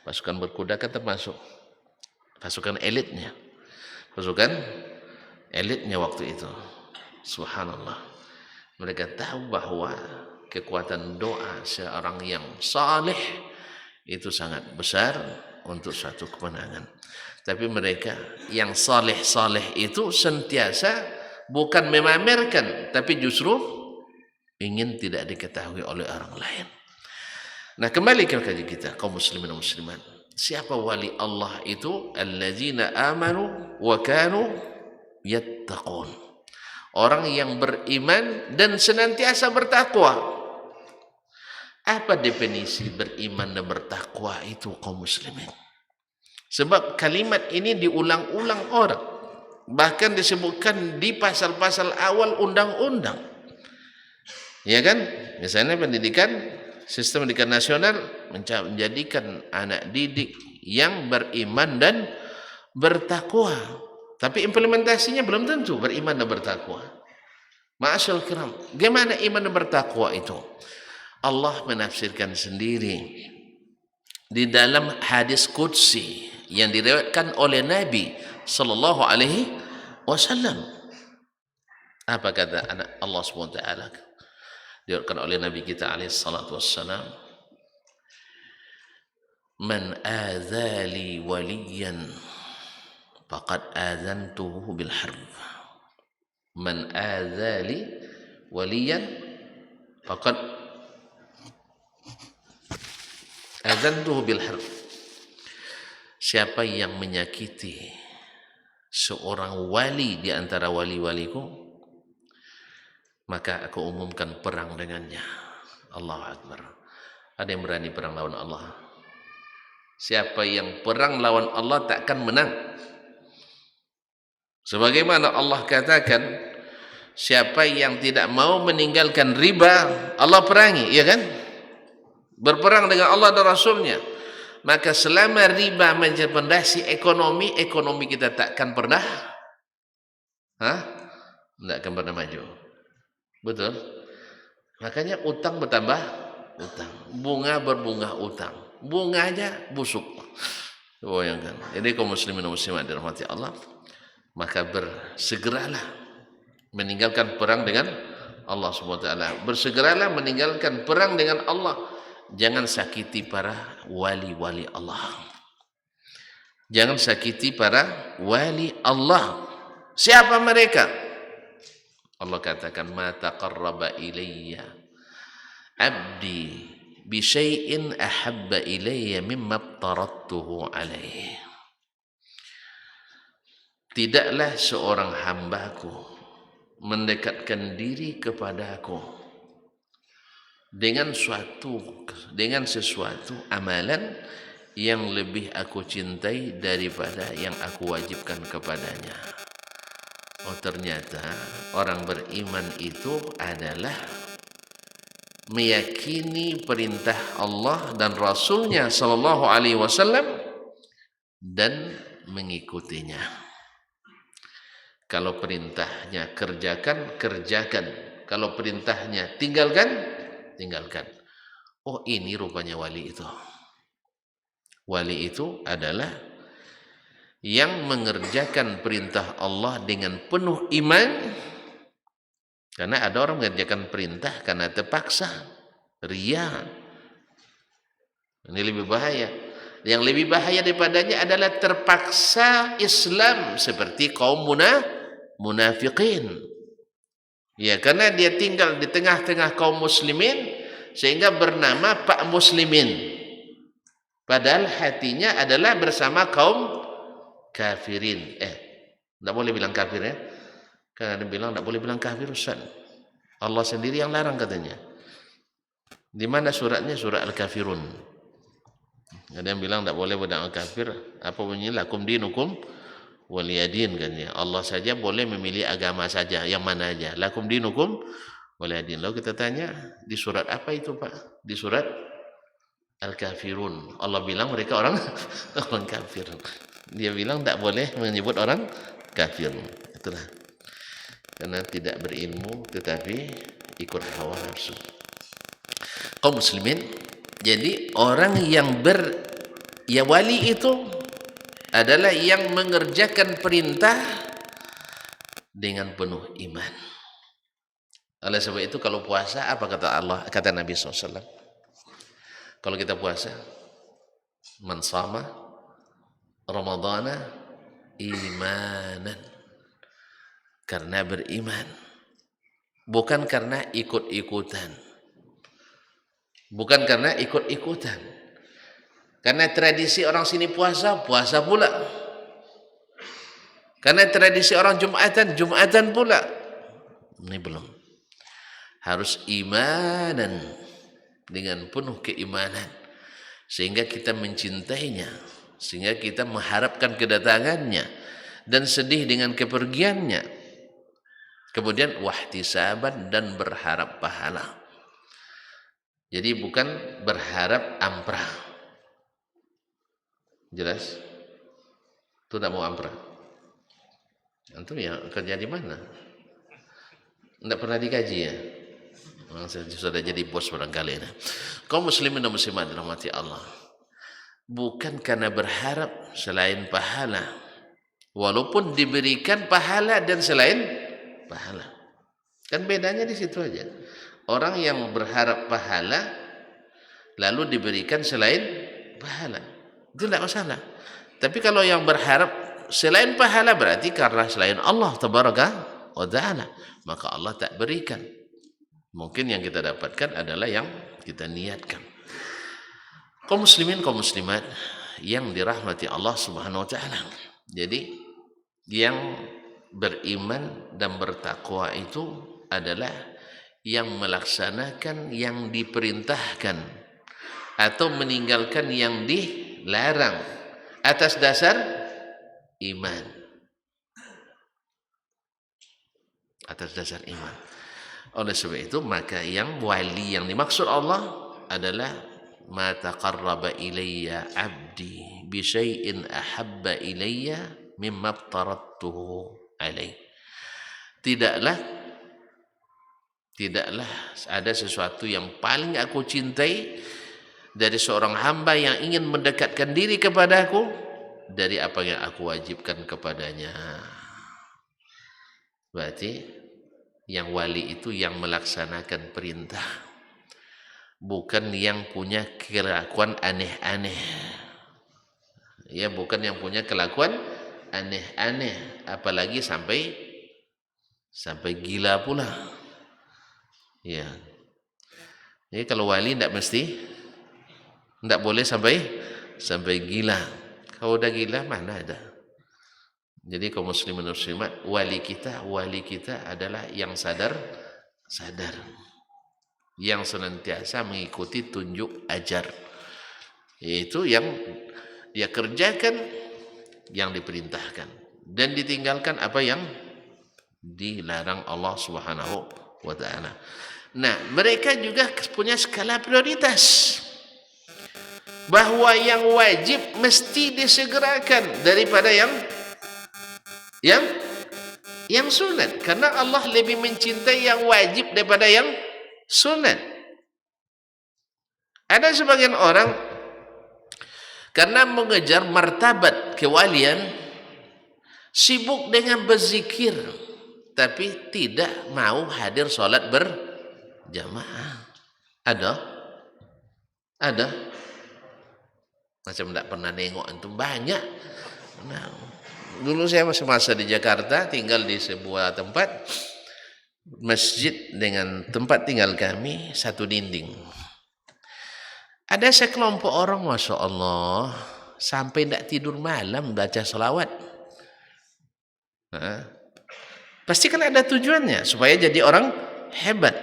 pasukan berkuda kan termasuk pasukan elitnya. Pasukan elitnya waktu itu. Subhanallah. Mereka tahu bahwa kekuatan doa seorang yang saleh itu sangat besar untuk suatu kemenangan. Tapi mereka yang saleh-saleh itu sentiasa bukan memamerkan, tapi justru ingin tidak diketahui oleh orang lain. Nah, kembali ke kaji kita, kaum muslimin dan muslimat. Siapa wali Allah itu? Allazina amanu wa kanu yattaqun. Orang yang beriman dan senantiasa bertakwa. Apa definisi beriman dan bertakwa itu, kaum muslimin? Sebab kalimat ini diulang-ulang orang, bahkan disebutkan di pasal-pasal awal undang-undang, ya kan? Misalnya pendidikan, sistem pendidikan nasional menjadikan anak didik yang beriman dan bertakwa, tapi implementasinya belum tentu beriman dan bertakwa. Ma'asyal kiram, bagaimana iman dan bertakwa itu? Allah menafsirkan sendiri di dalam hadis qudsi yang diriwayatkan oleh Nabi sallallahu alaihi wasallam. Apa kata Allah Subhanahu wa taala? Diriwayatkan oleh Nabi kita alaihi salatu wassalam, man adzali waliyan faqad adzantuhu bil harb. Man adzali waliyan faqad adzantuhu bil harb. Siapa yang menyakiti seorang wali di antara wali-waliku, maka aku umumkan perang dengannya. Allahu Akbar. Ada yang berani perang lawan Allah? Siapa yang perang lawan Allah takkan menang. Sebagaimana Allah katakan, siapa yang tidak mau meninggalkan riba, Allah perangi, ya kan? Berperang dengan Allah dan Rasulnya. Maka selama riba menjadi fondasi ekonomi, ekonomi kita takkan pernah tidak akan pernah maju. Betul? Makanya utang bertambah utang, bunga berbunga utang, bunganya busuk. Bayangkan. Jadi kaum muslimin dan muslimat dirahmati Allah, maka bersegeralah meninggalkan perang dengan Allah Subhanahu wa taala. Bersegeralah meninggalkan perang dengan Allah. Jangan sakiti para wali-wali Allah. Jangan sakiti para wali Allah. Siapa mereka? Allah katakan, ma taqarraba ilayya abdi bi syai'in ahabba ilayya mimma aftaradtuhu alaihi. Tidaklah seorang hambaku mendekatkan diri kepadaku dengan sesuatu amalan yang lebih aku cintai daripada yang aku wajibkan kepadanya. Oh, ternyata orang beriman itu adalah meyakini perintah Allah dan Rasulnya Sallallahu Alaihi Wasallam dan mengikutinya. Kalau perintahnya kerjakan, kerjakan. Kalau perintahnya tinggalkan, tinggalkan. Oh, ini rupanya wali itu. Wali itu adalah yang mengerjakan perintah Allah dengan penuh iman. Karena ada orang mengerjakan perintah karena terpaksa, riya. Ini lebih bahaya. Yang lebih bahaya daripadanya adalah terpaksa Islam seperti kaum munafiqin. Ya, karena dia tinggal di tengah-tengah kaum muslimin sehingga bernama Pak Muslimin. Padahal hatinya adalah bersama kaum kafirin. Tidak boleh bilang kafir ya. Karena dia bilang tidak boleh bilang kafir, Ustaz. Allah sendiri yang larang katanya. Di mana suratnya? Surat Al-Kafirun. Ada yang bilang tidak boleh berdakwa kafir. Apa bunyi? Lakum dinukum waliyadin katanya. Allah saja boleh memilih agama saja, yang mana aja. Lakum dinukum waliyadin. Lalu kita tanya, di surat apa itu Pak? Di surat Al-Kafirun. Allah bilang mereka orang kafir. Dia bilang tidak boleh menyebut orang kafir. Itulah. Karena tidak berilmu tetapi ikut hawa nafsu. Kaum muslimin, jadi orang yang wali itu adalah yang mengerjakan perintah dengan penuh iman. Oleh sebab itu kalau puasa apa kata Allah, kata Nabi SAW? Kalau kita puasa, man shama Ramadhana imanan, karena beriman, bukan karena ikut-ikutan, bukan karena ikut-ikutan. Karena tradisi orang sini puasa, puasa pula. Karena tradisi orang Jumatan, Jumatan pula. Ini belum. Harus imanan, dengan penuh keimanan, sehingga kita mencintainya, sehingga kita mengharapkan kedatangannya dan sedih dengan kepergiannya. Kemudian wahtisaban, dan berharap pahala. Jadi bukan berharap amprah. Jelas? Itu tidak mau amprah. Antum ya kerja di mana? Tidak pernah dikaji ya? Sudah jadi bos barangkali. Kaum muslimin dan muslimat dirahmati Allah. Bukan karena berharap selain pahala. Walaupun diberikan pahala dan selain pahala. Kan bedanya di situ aja. Orang yang berharap pahala lalu diberikan selain pahala, itu tidak masalah. Tapi kalau yang berharap selain pahala berarti karena selain Allah tabaraka wa taala, maka Allah tak berikan. Mungkin yang kita dapatkan adalah yang kita niatkan. Kaum muslimin, kaum muslimat yang dirahmati Allah Subhanahu wa taala. Jadi yang beriman dan bertakwa itu adalah yang melaksanakan yang diperintahkan atau meninggalkan yang dilarang atas dasar iman. Atas dasar iman. Oleh sebab itu maka yang wali yang dimaksud Allah adalah ma taqarraba ilayya 'abdi bi syai'in ahabba ilayya mimma aftaradtuhu alaih. Tidaklah ada sesuatu yang paling aku cintai dari seorang hamba yang ingin mendekatkan diri kepadaku dari apa yang aku wajibkan kepadanya. Berarti yang wali itu yang melaksanakan perintah, bukan yang punya kelakuan aneh-aneh. Ya, bukan yang punya kelakuan aneh-aneh, apalagi sampai gila pula. Ya. Jadi kalau wali tidak boleh sampai gila. Kalau udah gila mana ada. Jadi kaum muslimin dan muslimat, wali kita adalah yang sadar, yang senantiasa mengikuti tunjuk ajar, yaitu yang dia kerjakan yang diperintahkan dan ditinggalkan apa yang dilarang Allah Subhanahu wa ta'ala. Nah, mereka juga punya skala prioritas. Bahwa yang wajib mesti disegerakan daripada yang sunat, karena Allah lebih mencintai yang wajib daripada yang sunat. Ada sebagian orang karena mengejar martabat kewalian sibuk dengan berzikir tapi tidak mau hadir sholat berjamaah. Ada macam tidak pernah nengok antum banyak. Nah, dulu saya masih masa di Jakarta, tinggal di sebuah tempat masjid dengan tempat tinggal kami satu dinding. Ada sekelompok orang, masya Allah, sampai tidak tidur malam baca salawat. Nah, pasti kan ada tujuannya supaya jadi orang hebat.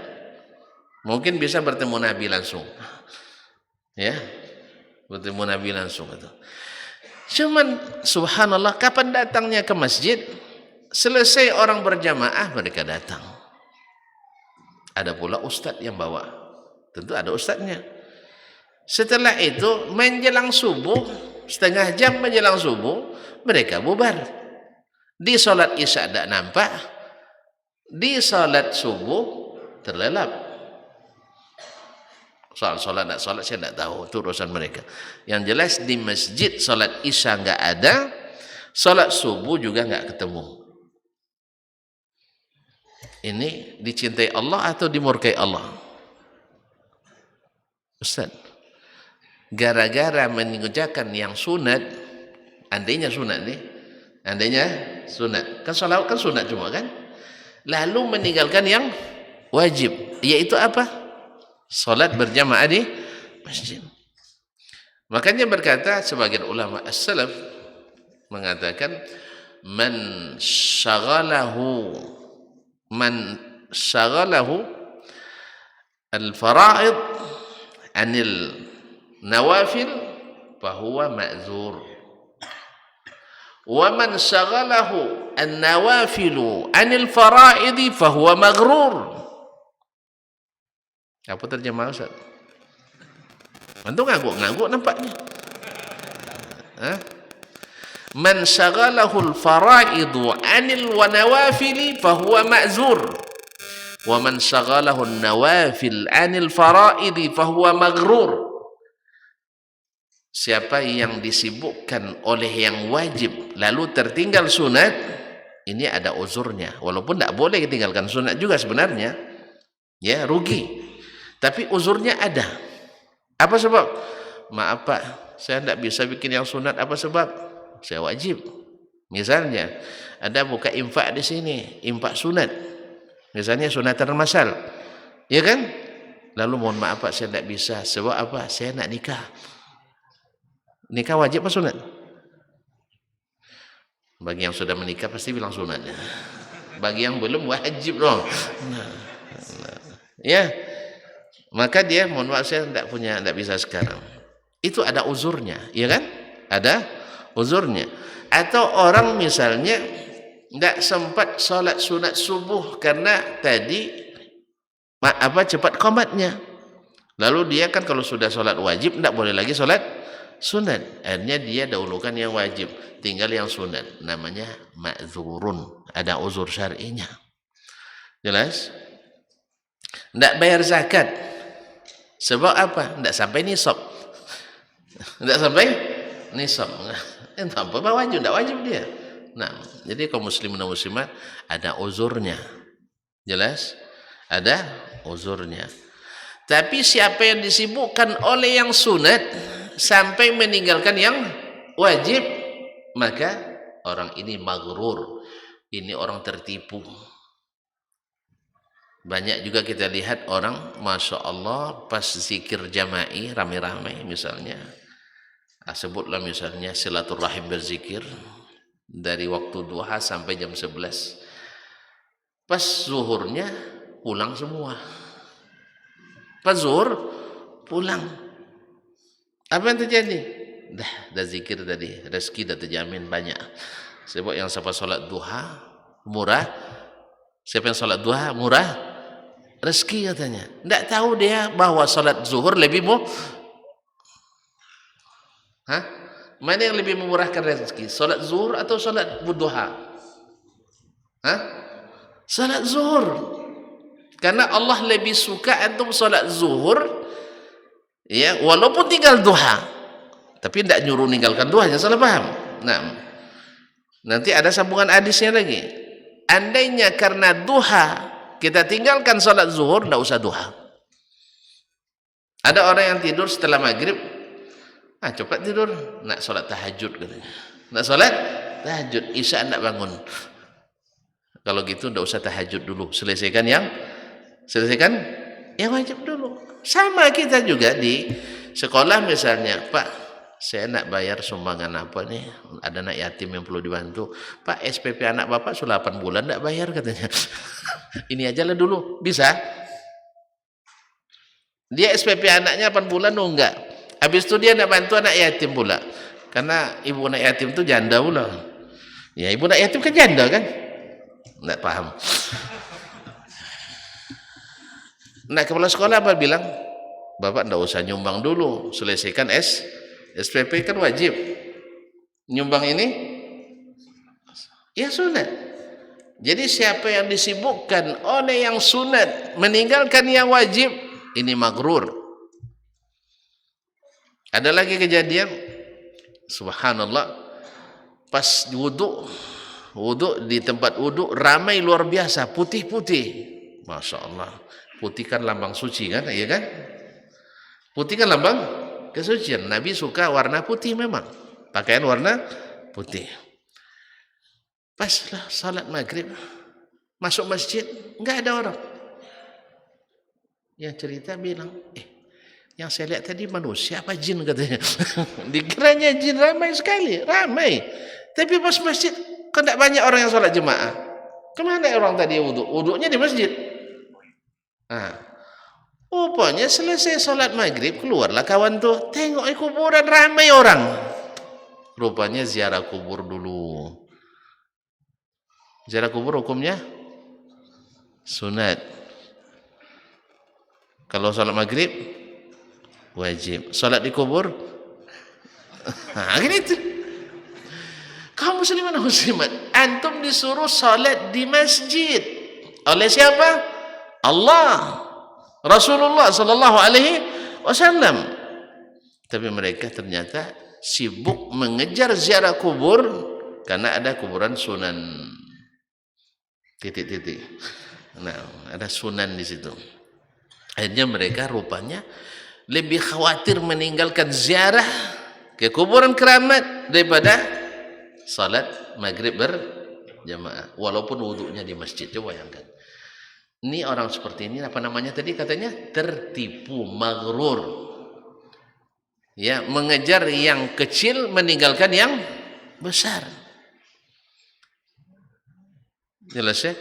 Mungkin bisa bertemu Nabi langsung, ya. Bertemu Nabi langsung itu. Cuman subhanallah, kapan datangnya ke masjid? Selesai orang berjamaah mereka datang. Ada pula ustadz yang bawa. Tentu ada ustadznya. Setelah itu menjelang subuh, setengah jam menjelang subuh, mereka bubar. Di sholat isya tidak nampak, di sholat subuh terlelap. Soal sholat tidak sholat saya tidak tahu, itu urusan mereka. Yang jelas di masjid sholat isya nggak ada, sholat subuh juga nggak ketemu. Ini dicintai Allah atau dimurkai Allah? Ustaz, gara-gara mengerjakan yang sunat, andainya sunat nih, andainya sunat, kan sholat kan sunat cuma kan, lalu meninggalkan yang wajib, yaitu apa? Salat berjamaah di masjid. Makanya berkata sebagian ulama as-salaf mengatakan man syaghalahu al-fara'id anil nawafil fahuwa ma'zur. Wa man syaghalahu an-nawafilu anil fara'id fahuwa maghrur. Apa terjemah Ustaz? Antum ngangguk nampaknya. Man syaghalahul faraidu 'anil wa nawafili fahuwa ma'zur. Wa man syaghalahun nawafil 'anil faraidi fahuwa maghrur. Siapa yang disibukkan oleh yang wajib lalu tertinggal sunat, ini ada uzurnya. Walaupun tidak boleh tinggalkan sunat juga sebenarnya. Ya, rugi. Tapi uzurnya ada. Apa sebab? Maaf Pak, saya tidak bisa bikin yang sunat. Apa sebab? Saya wajib. Misalnya, ada buka infak di sini, infak sunat. Misalnya sunatan masal. Ya kan? Lalu mohon maaf Pak, saya tidak bisa. Sebab apa? Saya nak nikah. Nikah wajib apa sunat? Bagi yang sudah menikah pasti bilang sunat. Bagi yang belum wajib dong. Ya. Maka dia mohon maaf saya tidak bisa sekarang. Itu ada uzurnya, ya kan? Ada uzurnya. Atau orang misalnya tidak sempat sholat sunat subuh karena tadi cepat qomatnya. Lalu dia kan kalau sudah sholat wajib tidak boleh lagi sholat sunat. Akhirnya dia dahulukan yang wajib, tinggal yang sunat. Namanya ma'zurun. Ada uzur syar'inya. Jelas? Tidak bayar zakat. Sebab apa? Tidak sampai nisab. Tidak sampai nisab. Tanpa wajib, tidak wajib dia. Nah, jadi kaum muslimin dan muslimat ada uzurnya. Jelas? Ada uzurnya. Tapi siapa yang disibukkan oleh yang sunat sampai meninggalkan yang wajib, maka orang ini maghrur. Ini orang tertipu. Banyak juga kita lihat orang, masya Allah, pas zikir jama'i rame-rame misalnya, sebutlah misalnya silaturahim berzikir dari waktu duha sampai jam 11. Pas zuhurnya pulang semua. Pas zuhur pulang. Apa yang terjadi? Dah zikir tadi, rezeki dah terjamin banyak. Sebab yang siapa sholat duha murah, siapa yang sholat duha murah rezeki katanya. Tidak tahu dia bahwa salat zuhur lebih mana yang lebih memurahkan rezeki, salat zuhur atau salat duha? Salat zuhur. Karena Allah lebih suka antum salat zuhur, ya, walaupun tinggal duha, tapi tidak nyuruh ninggalkan duha, jangan salah paham. Nah, nanti ada sambungan hadisnya lagi. Andainya karena duha kita tinggalkan salat zuhur, tidak usah duha. Ada orang yang tidur setelah maghrib, cepat tidur, nak salat tahajud katanya. Nak salat tahajud, isya nak bangun. Kalau gitu tidak usah tahajud dulu, selesaikan yang wajib dulu. Sama kita juga di sekolah misalnya, Pak, saya nak bayar sumbangan apa nih, ada anak yatim yang perlu dibantu. Pak, SPP anak bapak sudah 8 bulan tidak bayar katanya. Ini aja lah dulu, bisa? Dia SPP anaknya 8 bulan, enggak. Habis itu dia nak bantu anak yatim pula, karena ibu anak yatim itu janda pula. Ya, ibu anak yatim kan janda kan? Tidak paham. Nah, kepala sekolah apa bilang? Bapak tidak usah nyumbang dulu, selesaikan SPP kan wajib. Nyumbang ini ya sunat. Jadi siapa yang disibukkan oleh yang sunat meninggalkan yang wajib, ini maghrur. Ada lagi kejadian, subhanallah, pas wudu di tempat wudu ramai luar biasa, putih-putih, masya Allah. Putih kan lambang suci kan, iya kan? Putih kan lambang kesucian. Nabi suka warna putih memang, pakaian warna putih. Pas lah salat maghrib, masuk masjid, enggak ada orang. Yang cerita bilang, yang saya lihat tadi manusia apa jin katanya. Dikiranya jin, ramai sekali, ramai. Tapi pas masjid, kan tidak banyak orang yang salat jemaah. Kemana orang tadi wudu? Wudunya di masjid. Rupanya selesai salat maghrib, keluarlah kawan tuh, tengok kuburan ramai orang. Rupanya ziarah kubur dulu. Ziarah kubur hukumnya sunat. Kalau salat maghrib wajib. Salat di kubur gitu. Kaum muslimin dan muslimat, antum disuruh salat di masjid oleh siapa? Allah, Rasulullah sallallahu alaihi wasallam. Tapi mereka ternyata sibuk mengejar ziarah kubur karena ada kuburan sunan. Titik-titik. Nah, ada sunan di situ. Akhirnya mereka rupanya lebih khawatir meninggalkan ziarah ke kuburan keramat daripada salat maghrib berjamaah, walaupun wudunya di masjid. Coba bayangkan. Ini orang seperti ini, apa namanya tadi katanya? Tertipu, maghrur. Ya, mengejar yang kecil, meninggalkan yang besar. Jelas ya?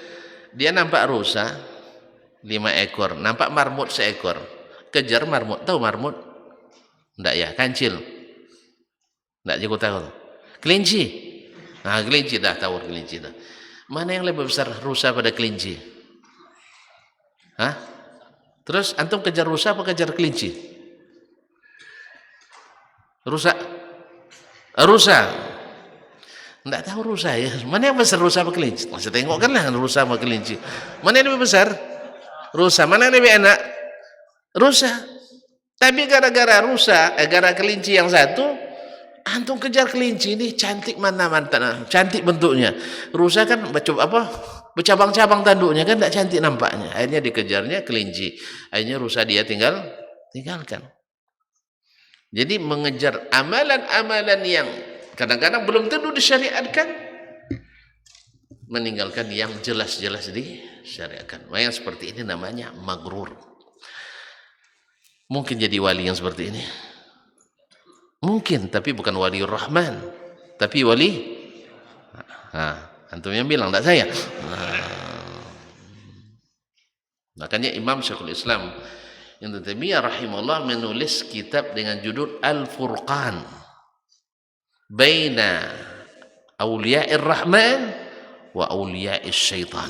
Dia nampak rusa 5 ekor, nampak marmut 1 ekor. Kejar marmut, tahu marmut? Enggak ya, kancil. Enggak jago tahu. Kelinci. Nah, kelinci dah tahu kelinci dah. Mana yang lebih besar, rusa pada kelinci? Terus antum kejar rusa apa kejar kelinci? Rusa. Enggak tahu rusa ya. Mana yang besar, rusa apa kelinci? Masih tengok kan lah rusa sama kelinci. Mana yang lebih besar? Rusa. Mana yang lebih enak? Rusa. Tapi gara-gara gara kelinci yang satu, antum kejar kelinci ini cantik cantik bentuknya. Rusa kan bercabang-cabang tanduknya kan tidak cantik nampaknya. Akhirnya dikejarnya kelinci. Akhirnya rusa dia tinggalkan. Jadi mengejar amalan-amalan yang kadang-kadang belum tentu disyariatkan, meninggalkan yang jelas-jelas disyariatkan. Yang seperti ini namanya maghrur. Mungkin jadi wali yang seperti ini. Mungkin, tapi bukan waliur rahman, tapi wali. Antum yang bilang, tidak saya. Makanya Imam Syekhul Islam Ibnu Taimiyah rahimahullah menulis kitab dengan judul Al-Furqan Baina Auliya'ir Rahman wa Auliya'is Syaitan.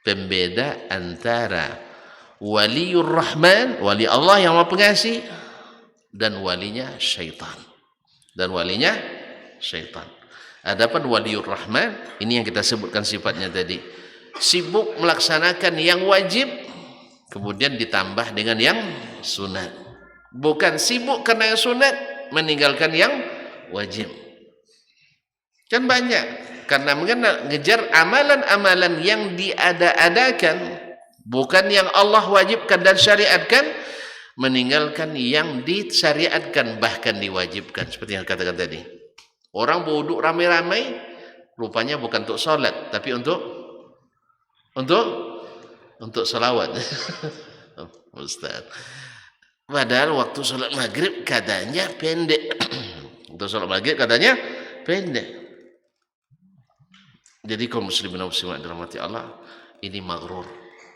Pembeda antara Waliyur Rahman, wali Allah yang Maha Pengasih, dan walinya syaitan. Dan walinya syaitan. Adapun waliur Rahman, ini yang kita sebutkan sifatnya tadi. Sibuk melaksanakan yang wajib, kemudian ditambah dengan yang sunat. Bukan sibuk karena yang sunat, meninggalkan yang wajib. Kan banyak, karena mengejar amalan-amalan yang diada-adakan, bukan yang Allah wajibkan dan syariatkan, meninggalkan yang disyariatkan bahkan diwajibkan. Seperti yang katakan tadi, orang berwuduk ramai-ramai, rupanya bukan untuk solat, tapi untuk salawat. Ustaz, padahal waktu solat maghrib katanya pendek. Untuk solat maghrib katanya pendek. Jadi kaum muslimin dan muslimat dirahmati Allah, ini maghrur.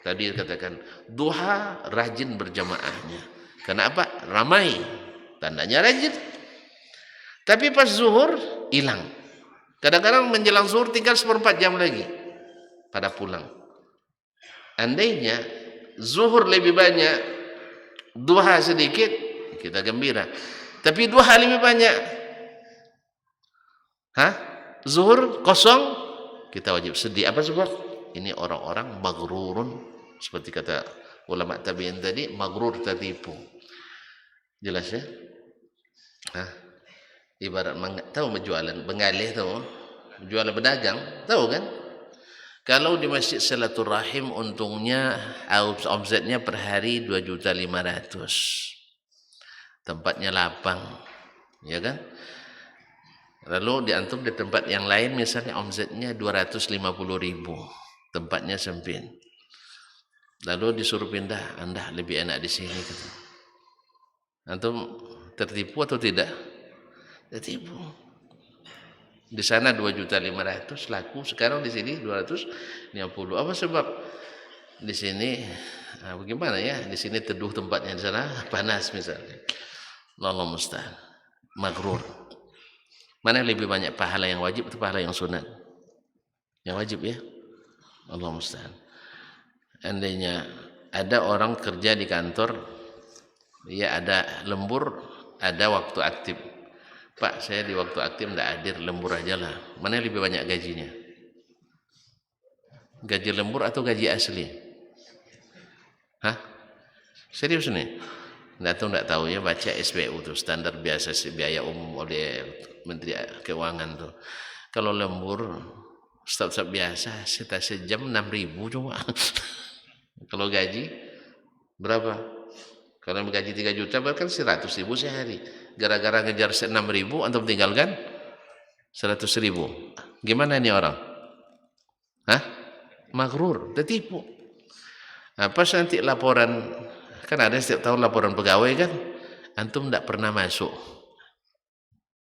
Tadi katakan duha rajin berjamaahnya. Kenapa? Ramai, tandanya rajin. Tapi pas zuhur hilang. Kadang-kadang menjelang zuhur tinggal 1/4 jam lagi pada pulang. Andainya zuhur lebih banyak, duha sedikit, kita gembira. Tapi duha lebih banyak, zuhur kosong, kita wajib sedih. Apa sebab? Ini orang-orang maghrurun, seperti kata ulama tabi'in tadi, maghrur, tertipu. Jelas ya? Ibarat tahu menjualan bengalih, tahu? Jualan pedagang, tahu kan? Kalau di Masjid Silaturahim untungnya omsetnya per hari 2.500.000. Tempatnya lapang, ya kan? Lalu diantum di tempat yang lain misalnya omsetnya 250.000, tempatnya sempit. Lalu disuruh pindah, Anda lebih enak di sini. Gitu. Antum tertipu atau tidak? Tertipu. Di sana 2.500.000 laku, sekarang di sini 250. Apa sebab? Di sini bagaimana ya? Di sini teduh tempatnya, di sana panas misalnya. Allah musta'an. Maghrur. Mana yang lebih banyak pahala, yang wajib atau pahala yang sunat? Yang wajib ya. Allah musta'an. Andainya ada orang kerja di kantor, ya ada lembur, ada waktu aktif. Pak, saya di waktu aktif tidak hadir, lembur aja lah. Mana yang lebih banyak gajinya? Gaji lembur atau gaji asli? Serius nih? Tidak tahu ya, baca SBU tuh, standar biasa biaya umum oleh Menteri Keuangan tuh. Kalau lembur staf-staf biasa sejam 6.000 cuma. Kalau gaji berapa? Kalau gaji 3 juta berarti 100.000 sehari. Gara-gara ngejar 6.000 antum tinggalkan 100.000. Gimana ini orang? Maghrur, tertipu. Pas nanti laporan, kan ada setiap tahun laporan pegawai kan, antum tidak pernah masuk.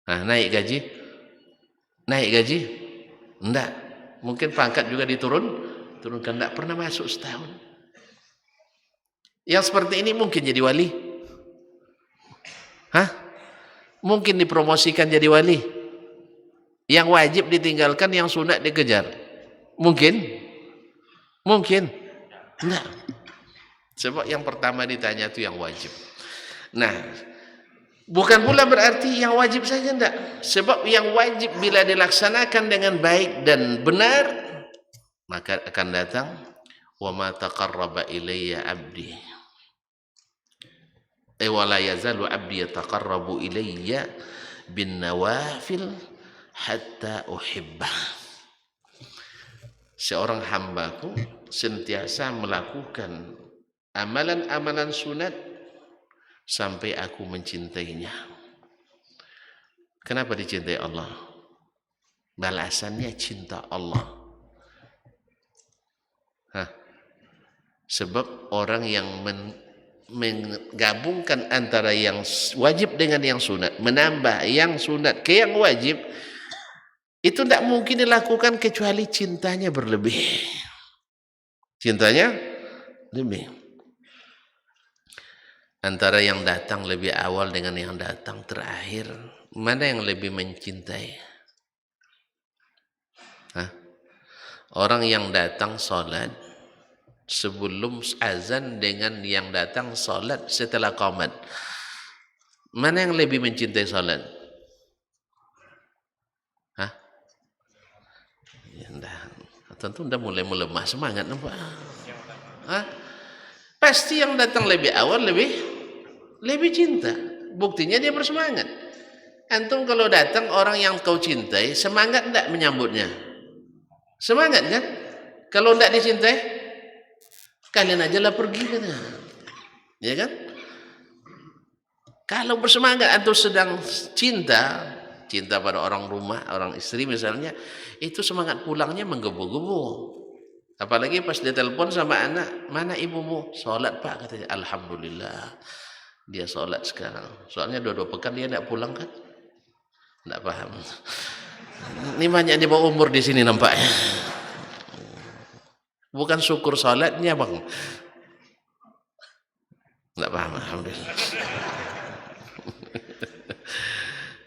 Naik gaji? Enggak. Mungkin pangkat juga turunkan, enggak pernah masuk setahun. Yang seperti ini mungkin jadi wali? Mungkin dipromosikan jadi wali? Yang wajib ditinggalkan, yang sunat dikejar? Mungkin? Enggak. Sebab yang pertama ditanya itu yang wajib. Nah, bukan pula berarti yang wajib saja enggak. Sebab yang wajib bila dilaksanakan dengan baik dan benar, maka akan datang wa ma taqarraba ilayya abdi. Wa la yazalu abdi yataqarrabu ilayya bin nawafil hatta uhibbah. Seorang hambaku sentiasa melakukan amalan-amalan sunat sampai aku mencintainya. Kenapa dicintai Allah? Balasannya cinta Allah. Sebab orang yang menggabungkan antara yang wajib dengan yang sunat, menambah yang sunat ke yang wajib, itu tidak mungkin dilakukan kecuali cintanya berlebih. Cintanya lebih. Antara yang datang lebih awal dengan yang datang terakhir, mana yang lebih mencintai? Orang yang datang sholat sebelum azan dengan yang datang salat setelah qamat. Mana yang lebih mencintai salat? Hah? Ya, tentu udah mulai melemah semangat nampak. Hah? Pasti yang datang lebih awal lebih cinta. Buktinya dia bersemangat. Antum kalau datang orang yang kau cintai, semangat enggak menyambutnya? Semangat kan? Kalau enggak dicintai, kalian aja lah pergi kan? Ya kan? Kalau bersemangat antum sedang cinta pada orang rumah, orang istri misalnya, itu semangat pulangnya menggebu-gebu. Apalagi pas dia telepon sama anak, mana ibumu? Sholat pak, katanya. Alhamdulillah, dia sholat sekarang. Soalnya 2 pekan dia tidak pulang kan? Tidak paham. Ini banyak di bawah umur di sini nampaknya. Bukan syukur sholatnya bang. Tidak paham, alhamdulillah.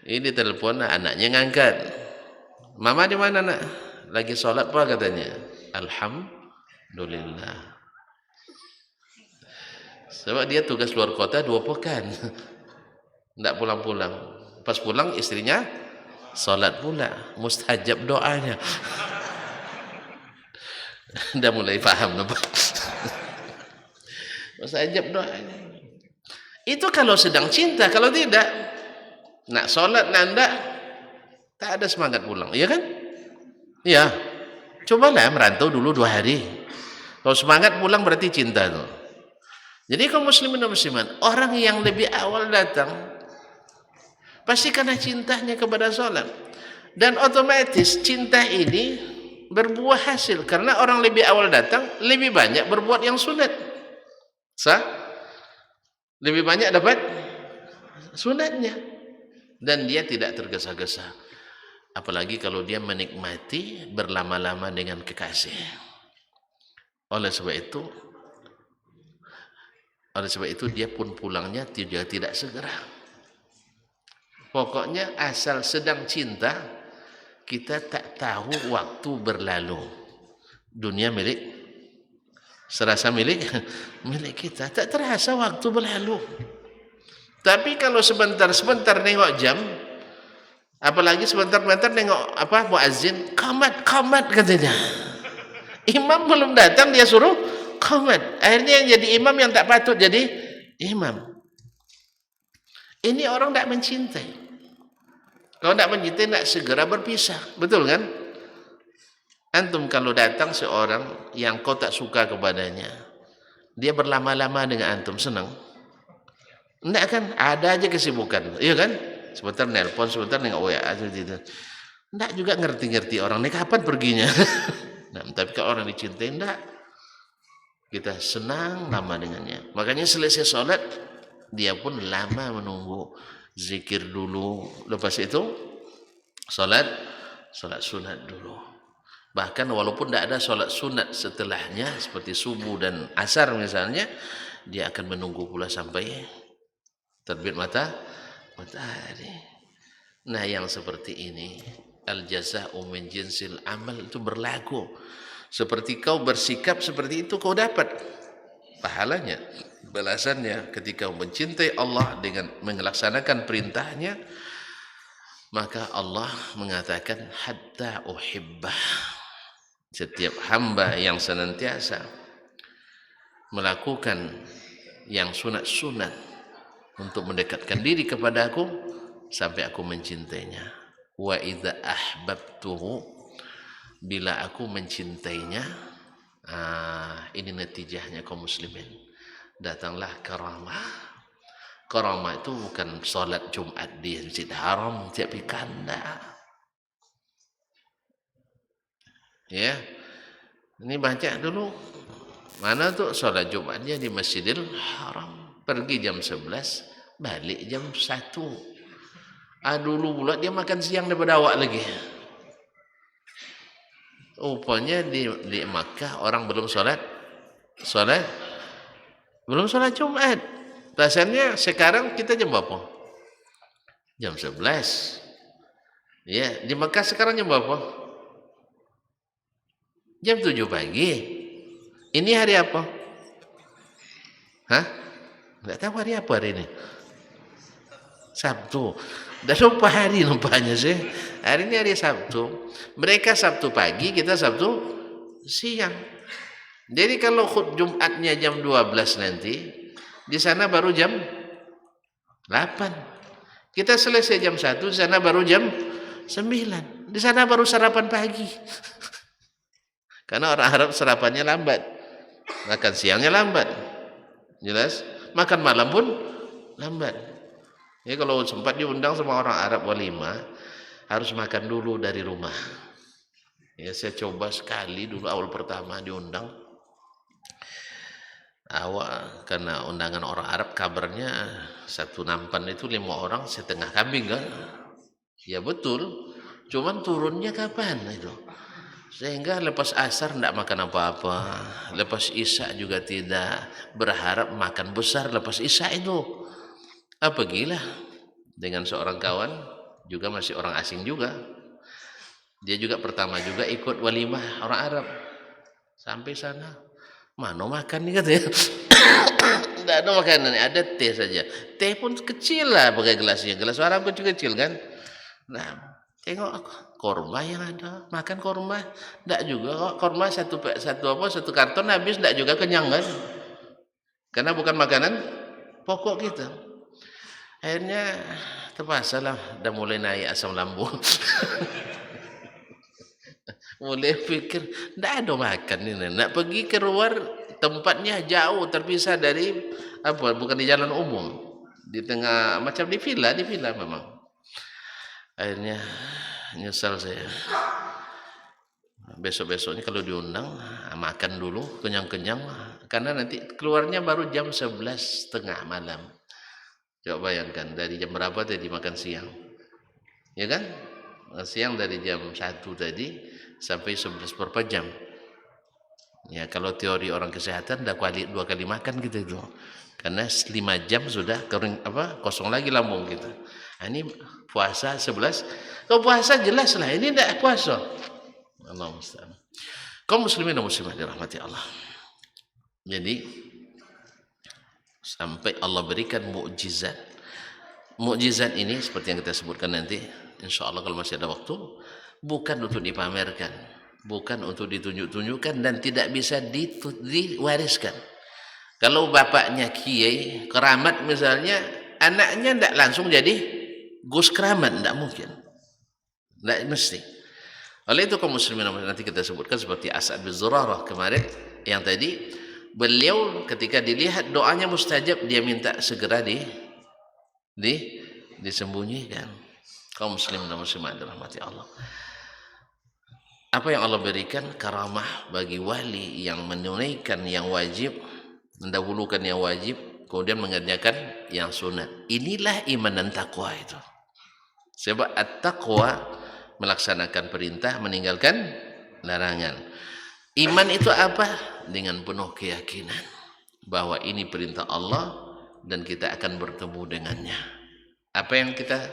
Ini telepon anaknya ngangkat. Mama di mana nak? Lagi sholat pak katanya. Alhamdulillah. Sebab dia tugas luar kota 2 pekan. Tidak pulang-pulang. Pas pulang istrinya sholat pula. Mustajab doanya. Udah mulai paham nampak. Mustajab doanya. Itu kalau sedang cinta. Kalau tidak, nak sholat nanda, tak ada semangat pulang. Iya kan? Iya. Cobalah merantau dulu 2 hari. Kalau semangat pulang berarti cinta tuh. Jadi kaum muslimin dan muslimat, orang yang lebih awal datang pasti karena cintanya kepada sholat. Dan otomatis cinta ini berbuah hasil karena orang lebih awal datang lebih banyak berbuat yang sunat. Sah? Lebih banyak dapat sunatnya. Dan dia tidak tergesa-gesa. Apalagi kalau dia menikmati berlama-lama dengan kekasih. Oleh sebab itu dia pun pulangnya tidak segera. Pokoknya asal sedang cinta, kita tak tahu waktu berlalu. Dunia serasa milik kita, tak terasa waktu berlalu. Tapi kalau sebentar nengok jam, apalagi sebentar nengok muazzin, qamat katanya. Imam belum datang dia suruh qamat. Akhirnya yang jadi imam yang tak patut jadi imam. Ini orang tak mencintai. Kalau tak mencintai tak segera berpisah. Betul kan? Antum kalau datang seorang yang kau tak suka kepadanya, dia berlama-lama dengan antum, senang? Enggak kan? Ada aja kesibukan. Iya kan? Sebentar nelpon, sebentar nengok WA aja gitu. Enggak juga ngerti-ngerti orang ini kapan perginya. Nah, tapi kalau orang dicintai enggak, kita senang lama dengannya. Makanya selesai sholat dia pun lama menunggu, zikir dulu, lepas itu sholat sunat dulu. Bahkan walaupun tidak ada sholat sunat setelahnya seperti subuh dan asar misalnya, dia akan menunggu pula sampai terbit matahari. Nah yang seperti ini, al-jaza'u min jinsil amal, itu berlaku. Seperti kau bersikap seperti itu, kau dapat pahalanya, balasannya. Ketika kau mencintai Allah dengan melaksanakan perintahnya, maka Allah mengatakan hatta uhibbah. Setiap hamba yang senantiasa melakukan yang sunat-sunat untuk mendekatkan diri kepada aku, sampai aku mencintainya. Wa idza ahbabtuhu, bila aku mencintainya, ini natijahnya kaum muslimin, datanglah karamah. Karamah itu bukan salat Jumat di Masjid Haram tiap kanda. Ya, ini baca dulu. Mana tuh salat Jumatnya di Masjidil Haram? Pergi jam 11, balik jam 1. Dulu pula dia makan siang daripada awak lagi. Rupanya di Makkah orang belum sholat Jumat. Rasanya sekarang kita jam berapa? Jam 11. Ya, di Makkah sekarang jam berapa? Jam 7 pagi. Ini hari apa? Hah? Enggak tahu hari apa hari ini. Sabtu. Udah lupa hari nampaknya sih. Hari ini hari Sabtu. Mereka Sabtu pagi, kita Sabtu siang. Jadi kalau Jumatnya jam 12 nanti, di sana baru jam 8. Kita selesai jam 1, di sana baru jam 9. Di sana baru sarapan pagi. Karena orang Arab sarapannya lambat. Makan siangnya lambat. Jelas? Makan malam pun lambat. Ya kalau sempat diundang sama orang Arab walimah, harus makan dulu dari rumah. Ya saya coba sekali dulu awal pertama diundang. Awal karena undangan orang Arab kabarnya satu nampan itu 5 orang setengah kambing kan? Ya betul. Cuman turunnya kapan itu? Sehingga lepas asar tidak makan apa-apa, lepas isya juga tidak, berharap makan besar lepas isya itu. Apa gila? Dengan seorang kawan juga masih orang asing juga. Dia juga pertama juga ikut walimah orang Arab. Sampai sana, mana makan nih katanya? Tidak ada makanan, ada teh saja. Teh pun kecil lah pakai gelasnya, gelas orang kecil-kecil kan. Nah, tengok korma yang ada, makan korma. Tidak juga kok, korma satu karton habis, tidak juga kenyang kan? Karena bukan makanan pokok kita. Akhirnya terpaksa lah, udah mulai naik asam lambung. Mulai pikir, tidak ada makan ini. Nak pergi keluar tempatnya jauh, terpisah dari apa? Bukan di jalan umum, di tengah macam di villa memang. Akhirnya nyesal saya. Besok-besoknya kalau diundang makan dulu kenyang-kenyang, karena nanti keluarnya baru jam 11:30 malam. Coba bayangkan dari jam berapa tadi makan siang, ya kan? Siang dari jam 1 tadi sampai 11 berapa jam? Ya kalau teori orang kesehatan 2 kali makan gitu itu, karena 5 jam sudah kosong lagi lambung gitu. Nah, ini puasa 11. Kalau puasa jelas lah, ini tidak puasa. Allah musta'an. Kaum muslimin dan muslimat dirahmati Allah. Jadi sampai Allah berikan mukjizat. Mukjizat ini seperti yang kita sebutkan nanti, insya Allah kalau masih ada waktu, bukan untuk dipamerkan, bukan untuk ditunjuk-tunjukkan, dan tidak bisa diwariskan. Kalau bapaknya kiai keramat misalnya, anaknya tidak langsung jadi gus keramat, tidak mungkin, tidak mesti. Oleh itu kaum muslimin nanti kita sebutkan seperti As'ad bin Zurarah kemarin yang tadi, beliau ketika dilihat doanya mustajab, dia minta segera disembunyikan. Kaum muslimin dan muslimat dirahmati Allah. Apa yang Allah berikan karamah bagi wali yang menunaikan yang wajib, mendahulukan yang wajib, kemudian mengerjakan yang sunat. Inilah iman dan takwa itu. Sebab at-taqwa melaksanakan perintah, meninggalkan larangan. Iman itu apa? Dengan penuh keyakinan bahwa ini perintah Allah dan kita akan bertemu dengannya. Apa yang kita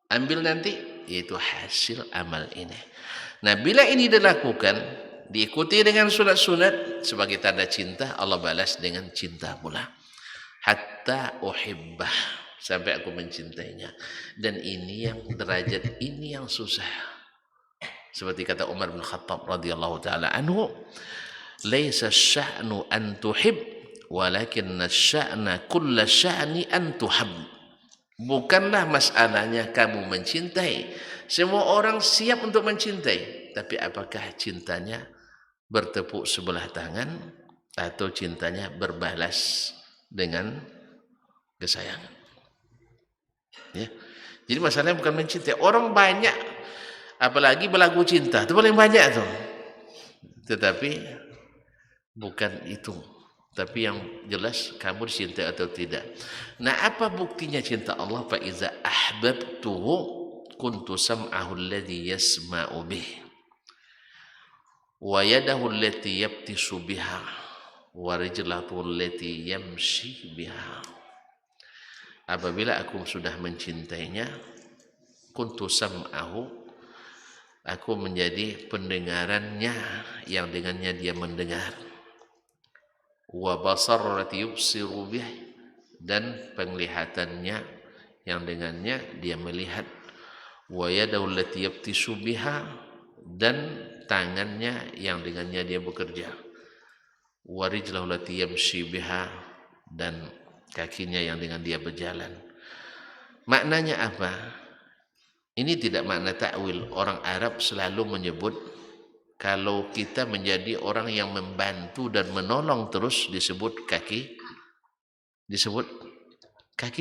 ambil nanti yaitu hasil amal ini. Nah, bila ini dilakukan, diikuti dengan sunat-sunat sebagai tanda cinta, Allah balas dengan cinta pula. Hatta uhibbah, sampai aku mencintainya. Dan ini yang derajat, ini yang susah. Seperti kata Umar bin Khattab radhiyallahu taala anhu, "Laisa sya'nu an tuhib, walakinna sya'na kulla sya'ni an tuhab." Bukanlah masalahnya kamu mencintai. Semua orang siap untuk mencintai, tapi apakah cintanya bertepuk sebelah tangan atau cintanya berbalas dengan kesayangan? Ya. Jadi masalahnya bukan mencintai. Orang banyak, apalagi berlagu cinta, itu paling banyak tuh. Tetapi bukan itu. Tapi yang jelas kamu dicintai atau tidak. Nah, apa buktinya cinta Allah? Fa iza ahbabtuhu kuntu sam'ahu alladhi yasma'u bih wa yadahu allati yabtishu biha wa rijlahu allati yamshi biha. Apabila aku sudah mencintainya, kuntu sam'ahu, aku menjadi pendengarannya yang dengannya dia mendengar, wa basar allati yubsiru bih, dan penglihatannya yang dengannya dia melihat, wa yadahu allati yabtishu biha, dan tangannya yang dengannya dia bekerja, wa rijlahu allati yamshi biha, dan kakinya yang dengan dia berjalan. Maknanya apa? Ini tidak makna takwil. Orang Arab selalu menyebut kalau kita menjadi orang yang membantu dan menolong terus disebut kaki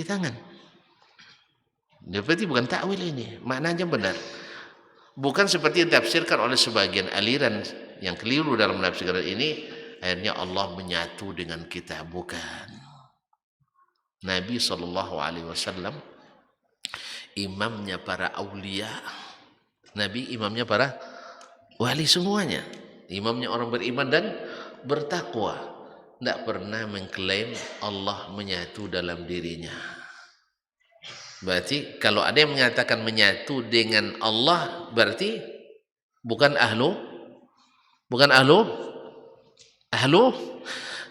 tangan. Berarti bukan takwil ini, maknanya benar. Bukan seperti yang ditafsirkan oleh sebagian aliran yang keliru dalam menafsirkan ini, akhirnya Allah menyatu dengan kita. Bukan. Nabi SAW imamnya para aulia. Nabi imamnya para wali semuanya. Imamnya orang beriman dan bertakwa. Tidak pernah mengklaim Allah menyatu dalam dirinya. Berarti kalau ada yang mengatakan menyatu dengan Allah, berarti bukan ahlu.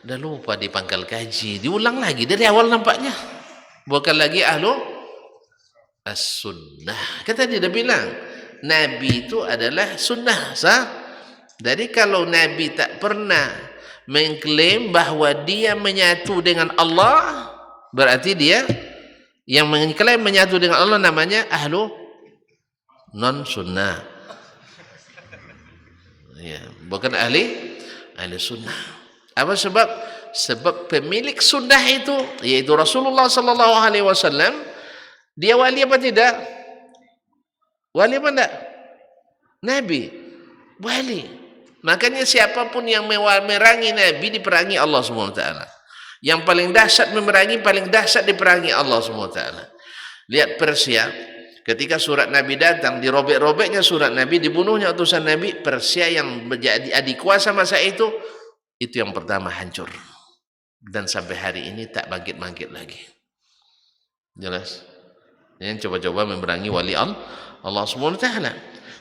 Dah lupa di pangkal kaji. Diulang lagi dari awal nampaknya. Bukan lagi ahlu as-sunnah. Kata dia dah bilang, Nabi itu adalah sunnah, sah? Jadi kalau Nabi tak pernah mengklaim bahawa dia menyatu dengan Allah, berarti dia yang mengklaim menyatu dengan Allah namanya ahlu non sunnah. Ya, bukan ahli sunnah. Apa sebab? Sebab pemilik sunnah itu yaitu Rasulullah sallallahu alaihi wasallam, dia wali apa tidak? Wali apa tidak? Nabi. Wali. Makanya siapapun yang memerangi Nabi diperangi Allah SWT. Yang paling dahsyat memerangi, paling dahsyat diperangi Allah SWT. Lihat Persia, ketika surat Nabi datang, dirobek-robeknya surat Nabi, dibunuhnya utusan Nabi. Persia yang menjadi adik kuasa masa itu yang pertama hancur. Dan sampai hari ini tak bangkit-bangkit lagi. Jelas? Yang coba-coba memerangi wali Allah SWT.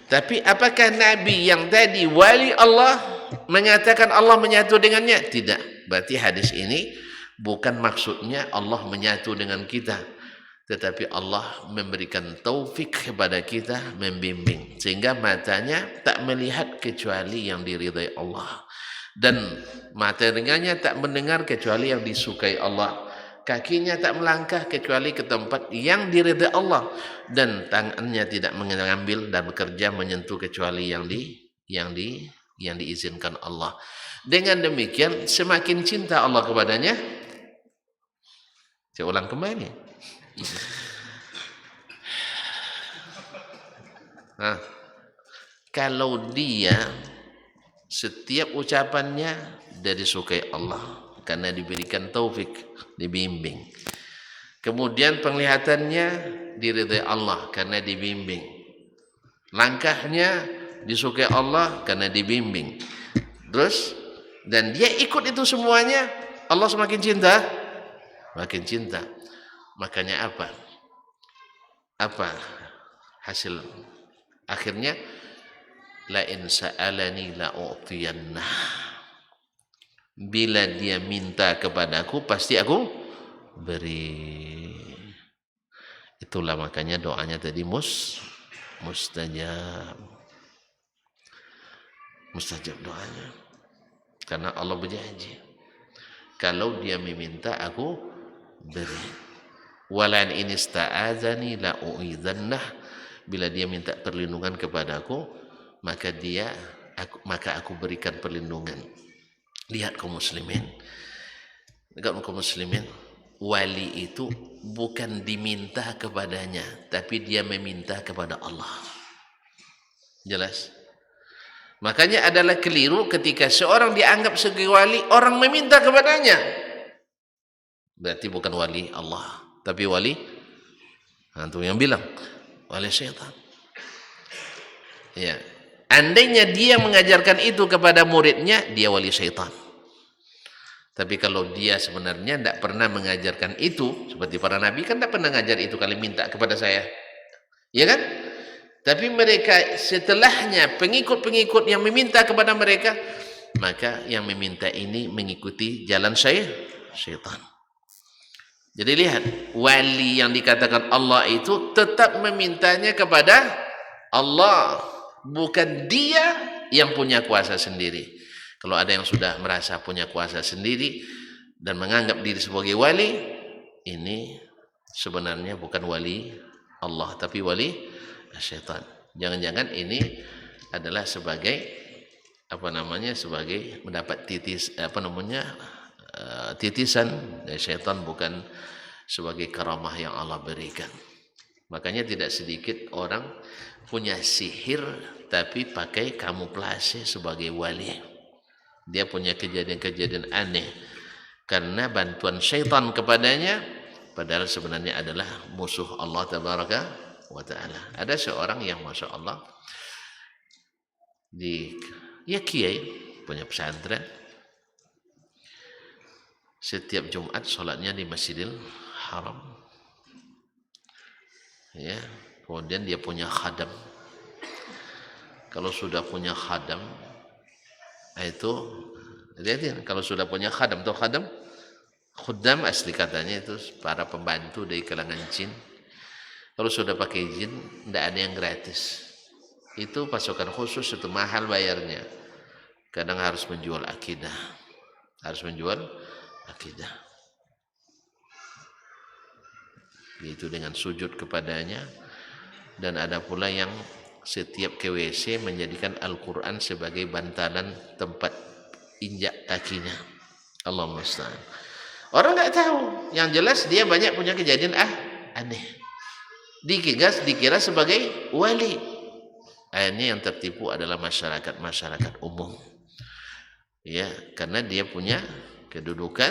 Tapi apakah Nabi yang tadi wali Allah mengatakan Allah menyatu dengannya? Tidak. Berarti hadis ini bukan maksudnya Allah menyatu dengan kita, tetapi Allah memberikan taufik kepada kita, membimbing sehingga matanya tak melihat kecuali yang diridai Allah, dan mata dengannya tak mendengar kecuali yang disukai Allah, kakinya tak melangkah kecuali ke tempat yang diridai Allah, dan tangannya tidak mengambil dan bekerja menyentuh kecuali yang diizinkan Allah. Dengan demikian semakin cinta Allah kepadanya. Saya ulang kembali. Nah, kalau dia setiap ucapannya dari disukai Allah karena diberikan taufik, dibimbing. Kemudian penglihatannya diridai Allah karena dibimbing. Langkahnya disukai Allah karena dibimbing. Terus dan dia ikut itu semuanya, Allah semakin cinta, makin cinta. Makanya apa hasil akhirnya? La in sa'alani la u'tiyanna. Bila dia minta kepadaku pasti aku beri. Itulah makanya doanya tadi mustajab doanya, karena Allah berjanji kalau dia meminta aku beri. Walan in ista'adzani la u'idzannah. Bila dia minta perlindungan kepadaku maka aku berikan perlindungan. Lihat kaum muslimin, wali itu bukan diminta kepadanya, tapi dia meminta kepada Allah. Jelas? Makanya adalah keliru ketika seorang dianggap sebagai wali, orang meminta kepadanya. Berarti bukan wali Allah, tapi wali antum yang bilang wali syaitan. Ya. Andainya dia mengajarkan itu kepada muridnya, dia wali syaitan. Tapi kalau dia sebenarnya tidak pernah mengajarkan itu, seperti para nabi kan tidak pernah mengajar itu, kalian minta kepada saya, ya kan? Tapi mereka setelahnya pengikut-pengikut yang meminta kepada mereka, maka yang meminta ini mengikuti jalan syaitan. Jadi lihat, wali yang dikatakan Allah itu tetap memintanya kepada Allah, bukan dia yang punya kuasa sendiri. Kalau ada yang sudah merasa punya kuasa sendiri dan menganggap diri sebagai wali, ini sebenarnya bukan wali Allah tapi wali syaitan. Jangan-jangan ini adalah sebagai sebagai mendapat titisan dari syaitan, bukan sebagai karamah yang Allah berikan. Makanya tidak sedikit orang punya sihir tapi pakai kamuflase sebagai wali. Dia punya kejadian-kejadian aneh karena bantuan syaitan kepadanya, padahal sebenarnya adalah musuh Allah tabaraka wa ta'ala. Ada seorang yang masya Allah kiai punya pesantren, setiap Jumat sholatnya di Masjidil Haram, ya. Kemudian dia punya khadam. Kalau sudah punya khadam itu, lihatin, kalau sudah punya khadam, atau khuddam asli katanya itu para pembantu dari kalangan jin. Kalau sudah pakai jin, tidak ada yang gratis. Itu pasukan khusus, itu mahal bayarnya. Kadang harus menjual akidah. Itu dengan sujud kepadanya. Dan ada pula yang setiap ke WC menjadikan Al-Quran sebagai bantalan tempat injak kakinya. Allahumma musta'an. Orang nggak tahu. Yang jelas dia banyak punya kejadian aneh. Dikira sebagai wali. Akhirnya yang tertipu adalah masyarakat umum. Ya, karena dia punya kedudukan,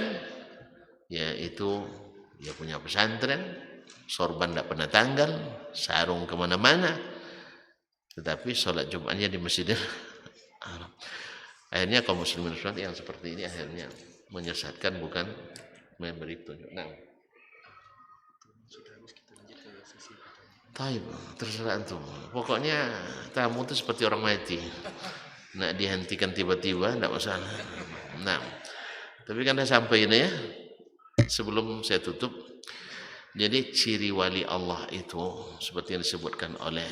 yaitu dia punya pesantren, sorban tidak pernah tanggal, sarung kemana-mana, tetapi sholat Jumatnya di Masjidil Haram. Akhirnya kaum muslimin yang seperti ini akhirnya menyesatkan, bukan memberi petunjuk. Nah, taib, terserah antum. Pokoknya tamu itu seperti orang mati, nak dihentikan tiba-tiba tidak masalah. Nah, tapi kan sudah sampai ini ya. Sebelum saya tutup, jadi ciri wali Allah itu seperti yang disebutkan oleh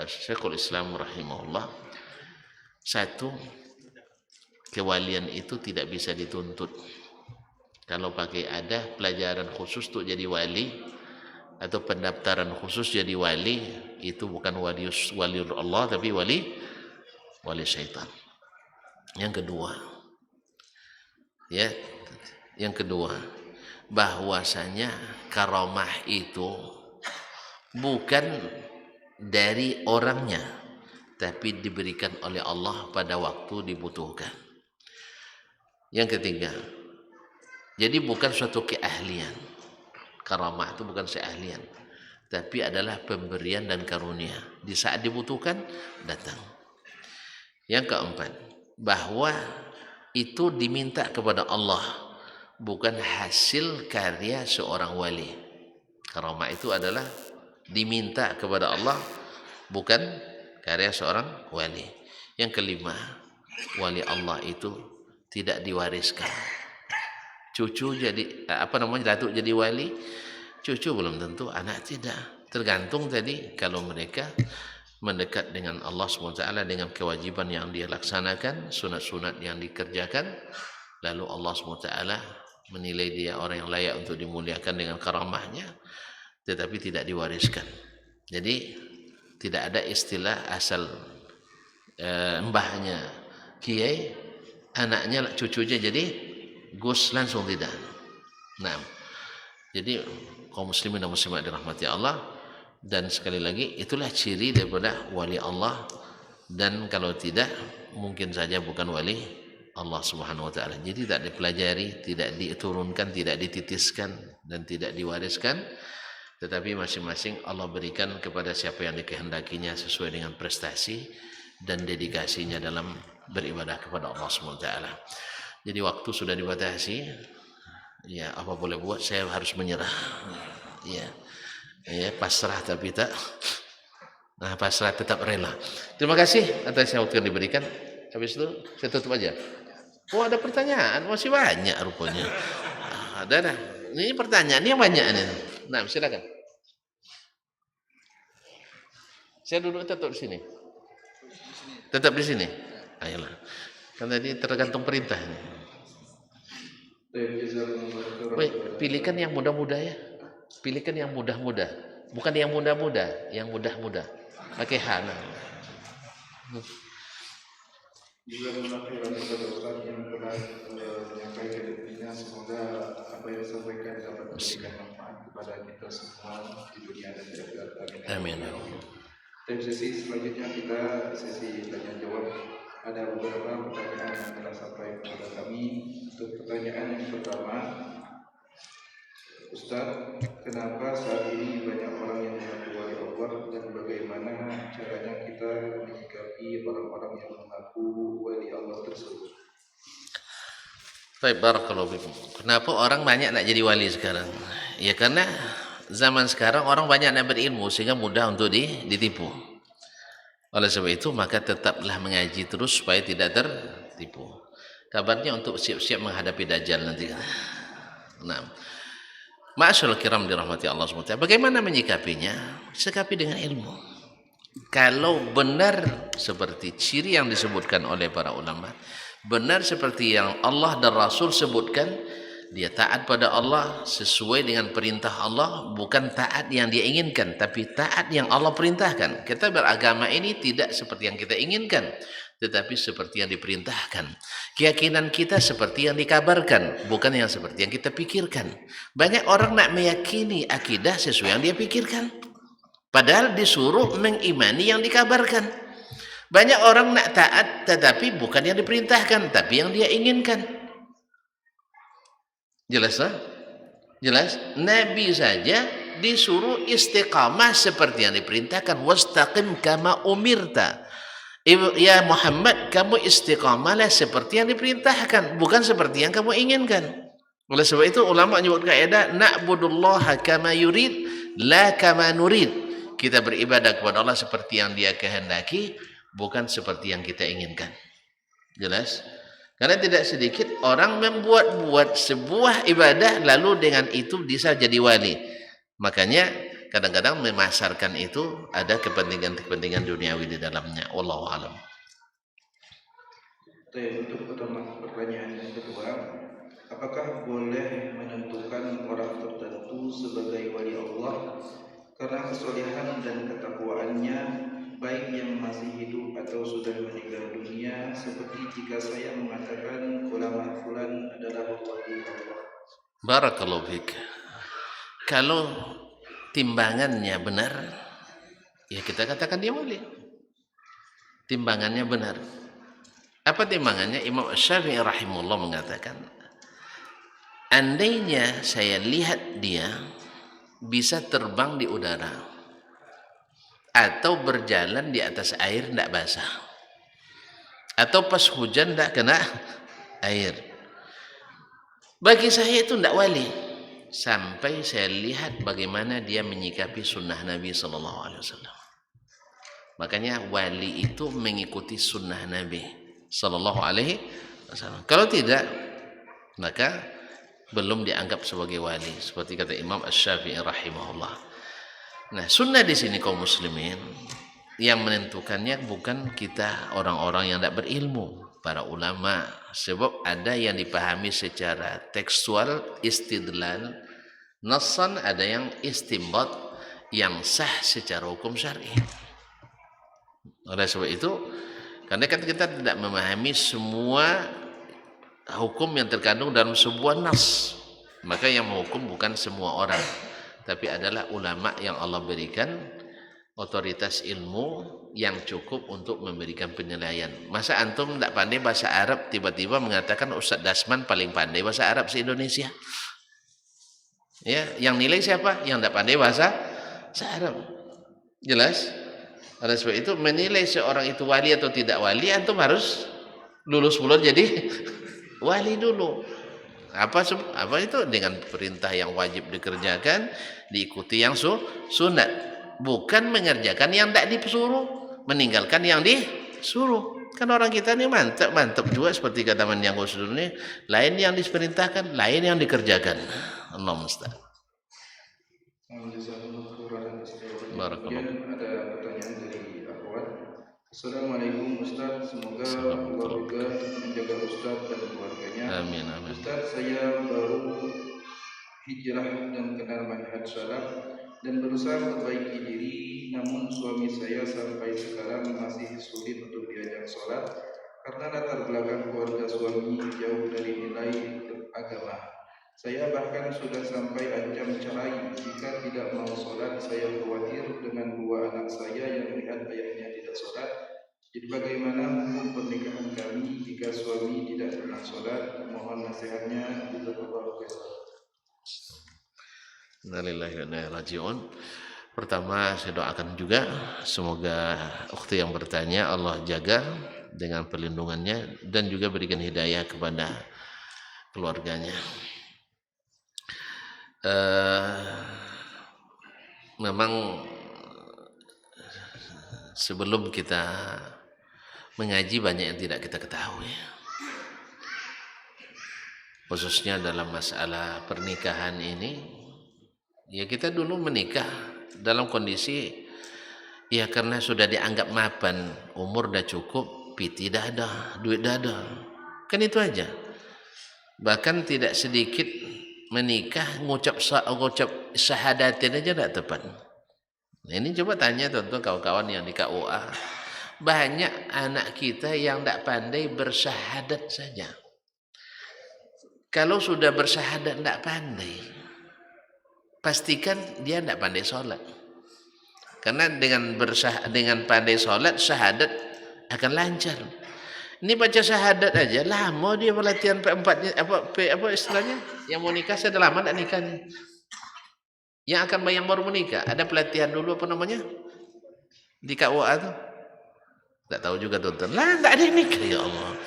Syekhul Islam rahimahullah. Satu, kewalian itu tidak bisa dituntut. Kalau pakai ada pelajaran khusus untuk jadi wali atau pendaftaran khusus jadi wali, itu bukan wali Allah tapi wali syaitan. Yang kedua, bahwasanya karamah itu bukan dari orangnya, tapi diberikan oleh Allah pada waktu dibutuhkan. Yang ketiga, jadi bukan suatu keahlian. Karamah itu bukan keahlian, tapi adalah pemberian dan karunia. Di saat dibutuhkan datang. Yang keempat, bahwa itu diminta kepada Allah, bukan hasil karya seorang wali. Karamah itu adalah diminta kepada Allah, bukan karya seorang wali. Yang kelima, wali Allah itu tidak diwariskan. Cucu jadi datuk jadi wali, cucu belum tentu, anak tidak. Tergantung tadi kalau mereka mendekat dengan Allah SWT dengan kewajiban yang dia laksanakan, sunat-sunat yang dikerjakan, lalu Allah SWT menilai dia orang yang layak untuk dimuliakan dengan karamahnya, tetapi tidak diwariskan. Jadi tidak ada istilah asal mbahnya kiai, anaknya cucunya jadi gus, langsung tidak. Nah, jadi kaum muslimin dan muslimat dirahmati Allah, dan sekali lagi itulah ciri daripada wali Allah, dan kalau tidak mungkin saja bukan wali Allah Subhanahu wa taala. Jadi tidak dipelajari, tidak diturunkan, tidak dititiskan dan tidak diwariskan, tetapi masing-masing Allah berikan kepada siapa yang dikehendakinya sesuai dengan prestasi dan dedikasinya dalam beribadah kepada Allah Subhanahu wa taala. Jadi waktu sudah dibatasi, ya apa boleh buat, saya harus menyerah. Ya pasrah tapi pasrah tetap rela. Terima kasih atas waktu yang diberikan. Habis itu saya tutup aja. Oh ada pertanyaan, masih banyak rupanya. Ada. Ini pertanyaan yang banyak nih. Nah silakan. Saya duduk tetap di sini. Tetap di sini. Ayolah. Karena ini tergantung perintah. Woi, pilihkan yang mudah-mudah ya. Pilihkan yang mudah-mudah. Bukan yang mudah-mudah, yang mudah-mudah. Pakai hana. Juga mengakhirkan kepada Ustaz yang pernah menyampaikan intinya, semoga apa yang disampaikan dapat memberikan manfaat kepada kita semua di dunia dan di akhirat. Amin. Dan sesi selanjutnya kita sesi tanya jawab. Ada beberapa pertanyaan yang telah sampai kepada kami. Untuk pertanyaan yang pertama, Ustaz, kenapa saat ini banyak orang yang mengaku wali Allah dan bagaimana caranya kita menyikapi orang-orang yang mengaku wali Allah tersebut? Baik, barakallahu fikum. Kenapa orang banyak nak jadi wali sekarang? Ya karena zaman sekarang orang banyak nak berilmu sehingga mudah untuk ditipu. Oleh sebab itu maka tetaplah mengaji terus supaya tidak tertipu. Kabarnya untuk siap-siap menghadapi Dajjal nanti. Nah, ma'asyiral kiram dirahmati Allah SWT. Bagaimana menyikapinya? Sikapi dengan ilmu. Kalau benar seperti ciri yang disebutkan oleh para ulama, benar seperti yang Allah dan Rasul sebutkan, dia taat pada Allah sesuai dengan perintah Allah, bukan taat yang dia inginkan, tapi taat yang Allah perintahkan. Kita beragama ini tidak seperti yang kita inginkan, tetapi seperti yang diperintahkan. Keyakinan kita seperti yang dikabarkan, bukan yang seperti yang kita pikirkan. Banyak orang nak meyakini akidah sesuai yang dia pikirkan, padahal disuruh mengimani yang dikabarkan. Banyak orang nak taat, tetapi bukan yang diperintahkan, tapi yang dia inginkan. Jelas tak? Jelas? Nabi saja disuruh istiqamah seperti yang diperintahkan. Wastaqim kama umirta. Ya Muhammad, kamu istiqamahlah seperti yang diperintahkan, bukan seperti yang kamu inginkan. Oleh sebab itu ulama menyebut kaidah na'budullaha kama yurid la kama nurid. Kita beribadah kepada Allah seperti yang Dia kehendaki, bukan seperti yang kita inginkan. Jelas? Karena tidak sedikit orang membuat-buat sebuah ibadah lalu dengan itu bisa jadi wali. Makanya kadang-kadang memasarkan itu ada kepentingan-kepentingan duniawi di dalamnya. Wallahu a'lam. Untuk pertanyaan yang kedua, apakah boleh menentukan orang tertentu sebagai wali Allah karena kesolehan dan ketakwaannya, baik yang masih hidup atau sudah meninggal dunia, seperti jika saya mengatakan ulama fulan adalah wali Allah? Barakallahu fik. Kalau timbangannya benar, ya kita katakan dia wali. Timbangannya benar. Apa timbangannya? Imam Syafi'i rahimahullah mengatakan, andainya saya lihat dia bisa terbang di udara atau berjalan di atas air tidak basah, atau pas hujan tidak kena air, bagi saya itu tidak wali sampai saya lihat bagaimana dia menyikapi sunnah Nabi SAW. Makanya wali itu mengikuti sunnah Nabi SAW. Kalau tidak, maka belum dianggap sebagai wali, seperti kata Imam Asy-Syafi'i rahimahullah. Nah, sunnah di sini kaum muslimin yang menentukannya bukan kita orang-orang yang tidak berilmu, para ulama, sebab ada yang dipahami secara tekstual istidlal nassan, ada yang istinbat yang sah secara hukum syar'i. Oleh sebab itu, karena kan kita tidak memahami semua hukum yang terkandung dalam sebuah nas, maka yang menghukum bukan semua orang, tapi adalah ulama yang Allah berikan otoritas ilmu yang cukup untuk memberikan penilaian. Masa antum tidak pandai bahasa Arab tiba-tiba mengatakan Ustaz Dasman paling pandai bahasa Arab se-Indonesia? Ya, yang nilai siapa? Yang tidak pandai bahasa Arab. Jelas? Oleh sebab itu menilai seorang itu wali atau tidak wali, antum harus lulus dulu jadi wali dulu. Apa itu? Dengan perintah yang wajib dikerjakan, diikuti yang sunat, bukan mengerjakan yang tidak disuruh, meninggalkan yang diwajibkan. Jelas? Oleh sebab itu menilai seorang itu wali atau tidak wali, antum harus lulus dulu jadi wali dulu. Apa itu? Dengan perintah yang wajib dikerjakan, diikuti yang sunat, bukan mengerjakan yang tidak disuruh, meninggalkan yang diwajibkan. Jelas? Oleh sebab itu menilai seorang itu wali atau tidak wali, antum harus lulus dulu jadi suruh. Kan orang kita ini mantap juga seperti kata yang khusus ini, lain yang diperintahkan, lain yang dikerjakan. Allah musta'an. Kemudian ada pertanyaan dari akhwat. Assalamualaikum Ustaz, semoga Allah juga menjaga Ustaz dan keluarganya. Amin, amin. Ustaz, saya baru hijrah dan kenal manhaj salaf dan berusaha memperbaiki diri, namun suami saya sampai sekarang masih sulit untuk diajak sholat karena latar belakang keluarga suami jauh dari nilai agama. Saya bahkan sudah sampai ancam cerai jika tidak mau sholat. Saya khawatir dengan dua anak saya yang melihat ayahnya tidak sholat. Jadi bagaimana hukum pernikahan kami jika suami tidak pernah sholat? Mohon nasihatnya. Jazakallahu khairan. Innalillahi wa inna ilaihi raji'un. Pertama saya doakan juga semoga ukhti yang bertanya Allah jaga dengan perlindungannya dan juga berikan hidayah kepada keluarganya. Memang sebelum kita mengaji banyak yang tidak kita ketahui, khususnya dalam masalah pernikahan ini. Ya kita dulu menikah dalam kondisi ya karena sudah dianggap mapan, umur dah cukup, piti dah ada, duit dah ada, kan itu aja. Bahkan tidak sedikit menikah ngucap syahadatin aja tidak tepat. Nah, ini coba tanya tuan-tuan kawan-kawan yang di KUA, banyak anak kita yang tidak pandai bersyahadat saja. Kalau sudah bersyahadat tidak pandai, pastikan dia tidak pandai sholat. Karena dengan pandai sholat, syahadat akan lancar. Ini baca syahadat aja lama dia pelatihan P4 apa istilahnya? Yang mau nikah sudah lama tidak nikah nih. Yang akan yang baru menikah ada pelatihan dulu apa namanya? Di KUA tuh. Tidak tahu juga tuan-tuan. Lah tidak ada yang nikah ya Allah.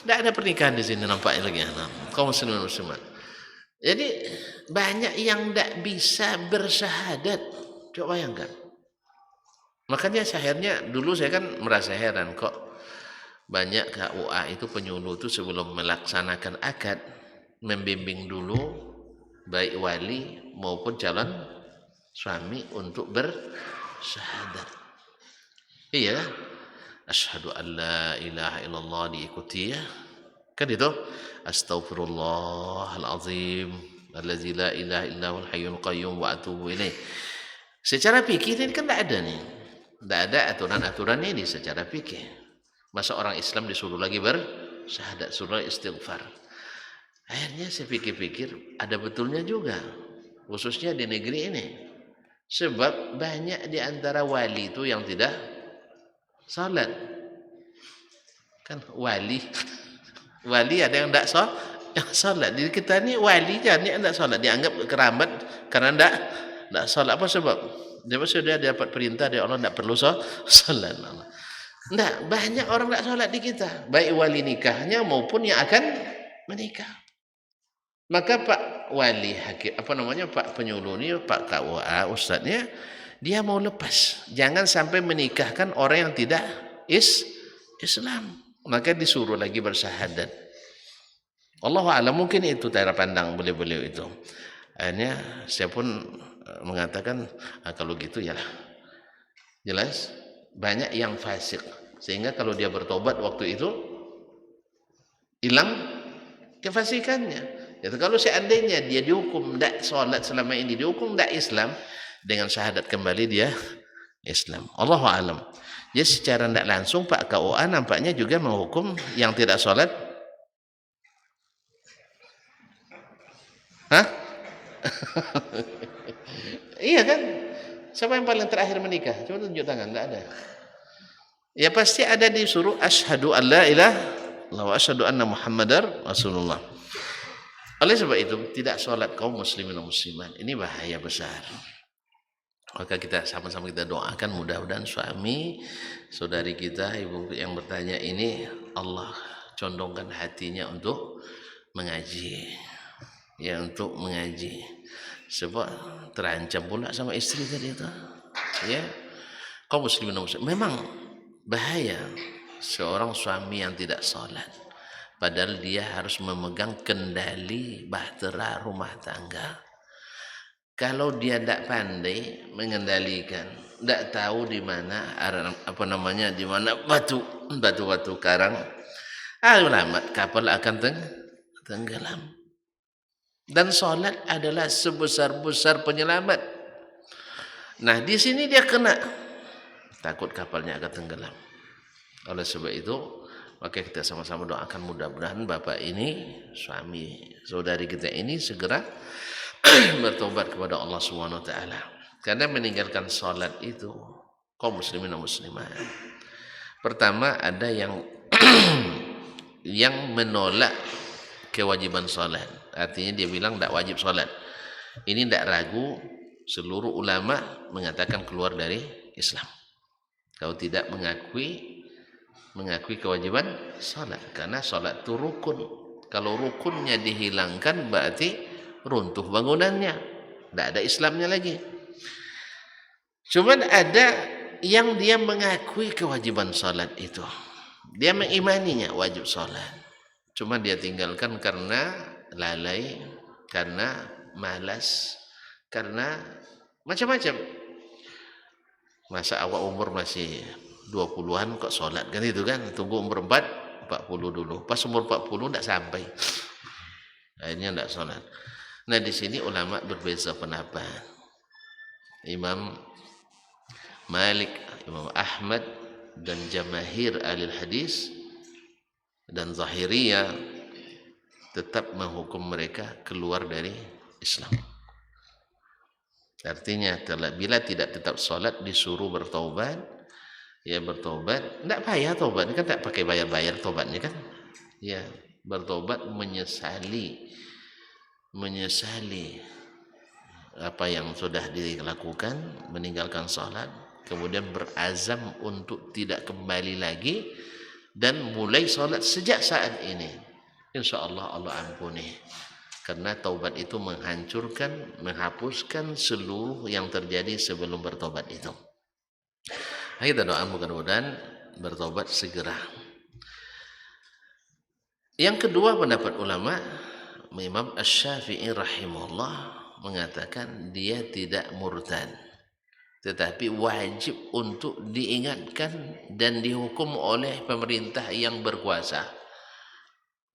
Tidak ada pernikahan di sini nampaknya lagi. Kaum muslimin muslimat. Jadi banyak yang tidak bisa bersyahadat. Coba bayangkan. Makanya akhirnya dulu saya kan merasa heran kok banyak KUA itu penyuluh itu sebelum melaksanakan akad membimbing dulu baik wali maupun calon suami untuk bersyahadat. Iya, asyhadu an la ilaha illallah diikuti ya. Kan itu astaghfirullahalazim allazi la ilaha illallahul hayyul qayyum wa atubu ilaih. Secara fikih ini kan tidak ada nih. Tidak ada aturan-aturan ini secara fikih. Masa orang Islam disuruh lagi bersyahadat, suruh istighfar. Akhirnya saya pikir-pikir ada betulnya juga, khususnya di negeri ini. Sebab banyak di antara wali itu yang tidak salat. Kan wali ada yang tidak salat. Di kita ni wali kan yang tidak salat, dianggap keramat karena tidak salat. Apa sebab? Dia sudah dapat perintah dari Allah tidak perlu salat. Tidak, banyak orang tidak salat di kita, baik wali nikahnya maupun yang akan menikah. Maka Pak Wali Hakim, Pak penyuluh ni, Pak KUA, ustaznya, dia mau lepas. Jangan sampai menikahkan orang yang tidak Islam. Maka disuruh lagi bersyahadat. Allahu a'lam, mungkin itu cara pandang beliau itu. Akhirnya saya pun mengatakan kalau gitu ya lah. Jelas banyak yang fasik sehingga kalau dia bertobat waktu itu hilang kefasikannya. Jadi kalau seandainya dia dihukum tidak sholat selama ini, dihukum tidak Islam, dengan syahadat kembali dia Islam. Allahu a'lam. Jadi secara tidak langsung Pak KUA nampaknya juga menghukum yang tidak sholat. Hah? Iya kan? Siapa yang paling terakhir menikah? Coba tunjuk tangan, tidak ada. Ya pasti ada disuruh asyhadu an la ilaha illallah wa asyhadu anna muhammadar rasulullah. Oleh sebab itu tidak sholat kaum muslimin dan muslimat ini bahaya besar. Maka kita sama-sama kita doakan mudah-mudahan suami saudari kita ibu yang bertanya ini Allah condongkan hatinya untuk mengaji. Ya untuk mengaji. Sebab terancam pula sama istri tadi itu. Ya. Kaum muslimin dan muslimat memang bahaya seorang suami yang tidak sholat, padahal dia harus memegang kendali bahtera rumah tangga. Kalau dia tidak pandai mengendalikan, tidak tahu di mana di mana batu karang, alamat kapal akan tenggelam. Dan sholat adalah sebesar-besar penyelamat. Nah, di sini dia kena, takut kapalnya akan tenggelam. Oleh sebab itu, maka kita sama-sama doakan mudah-mudahan bapak ini, suami saudari kita ini segera bertobat kepada Allah Subhanahu wa taala. Karena meninggalkan salat itu kaum muslimin dan muslimat. Pertama ada yang yang menolak kewajiban salat. Artinya dia bilang tidak wajib salat. Ini tidak ragu, seluruh ulama mengatakan keluar dari Islam. Kalau tidak mengakui kewajiban salat, karena salat itu rukun. Kalau rukunnya dihilangkan berarti runtuh bangunannya, tidak ada Islamnya lagi. Cuman ada yang dia mengakui kewajiban salat itu, dia mengimaninya wajib salat, cuma dia tinggalkan karena lalai, karena malas, karena macam-macam. Masa awak umur masih 20-an kok salat kan, itu kan, tunggu umur 40 dulu, pas umur 40 tidak sampai, akhirnya tidak salat. Nah, di sini ulama berbeza pendapat. Imam Malik, Imam Ahmad dan jamaahir ahli hadis dan Zahiriyah tetap menghukum mereka keluar dari Islam. Artinya bila tidak tetap salat disuruh bertaubat, ya bertobat, tidak payah tobat, kan tak pakai bayar-bayar tobatnya kan. Ya, bertobat menyesali apa yang sudah dilakukan, meninggalkan salat, kemudian berazam untuk tidak kembali lagi dan mulai salat sejak saat ini. Insyaallah Allah ampuni. Karena taubat itu menghapuskan seluruh yang terjadi sebelum bertobat itu. Kita doa mudah-mudahan bertobat segera. Yang kedua pendapat ulama, Imam Asy-Syafi'i rahimahullah mengatakan dia tidak murtad, tetapi wajib untuk diingatkan dan dihukum oleh pemerintah yang berkuasa.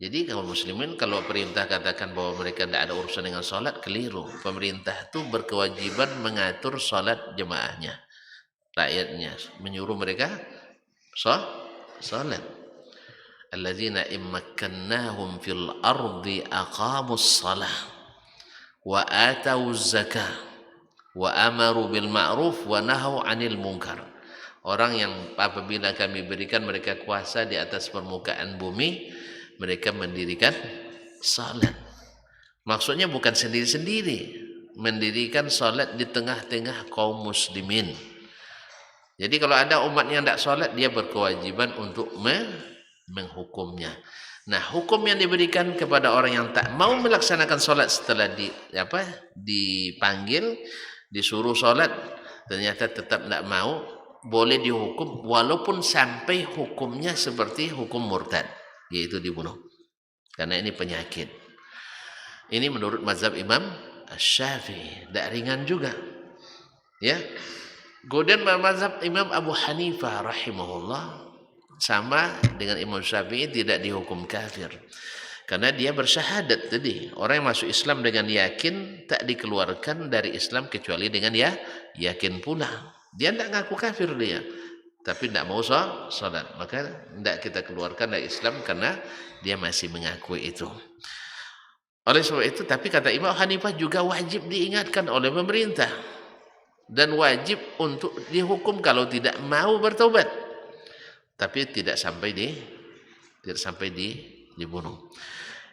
Jadi kaum muslimin, kalau perintah katakan bahwa mereka tidak ada urusan dengan salat, keliru. Pemerintah itu berkewajiban mengatur salat jemaahnya, rakyatnya, menyuruh mereka salat. Alladzina immakkannahum fil ardi aqamus salah wa atawuz zakah wa amaru bil ma'ruf wa nahaw 'anil munkar. Orang yang apabila kami berikan mereka kuasa di atas permukaan bumi, mereka mendirikan salat. Maksudnya bukan sendiri-sendiri, mendirikan salat di tengah-tengah kaum muslimin. Jadi kalau ada umat yang tidak salat, dia berkewajiban untuk menghukumnya. Nah, hukum yang diberikan kepada orang yang tak mau melaksanakan salat setelah dipanggil, disuruh salat, ternyata tetap tidak mau, boleh dihukum walaupun sampai hukumnya seperti hukum murtad, yaitu dibunuh. Karena ini penyakit. Ini menurut mazhab Imam Asy-Syafi'i, tidak ringan juga. Ya. Kemudian mazhab Imam Abu Hanifah rahimahullah sama dengan Imam Syafi'i, tidak dihukum kafir. Karena dia bersyahadat tadi. Orang yang masuk Islam dengan yakin tak dikeluarkan dari Islam kecuali dengan yakin pula. Dia tidak ngaku kafir dia, tapi tidak mau salat, maka tidak kita keluarkan dari Islam karena dia masih mengakui itu. Oleh sebab itu, tapi kata Imam Hanifah juga wajib diingatkan oleh pemerintah dan wajib untuk dihukum kalau tidak mau bertobat. Tapi tidak sampai dibunuh.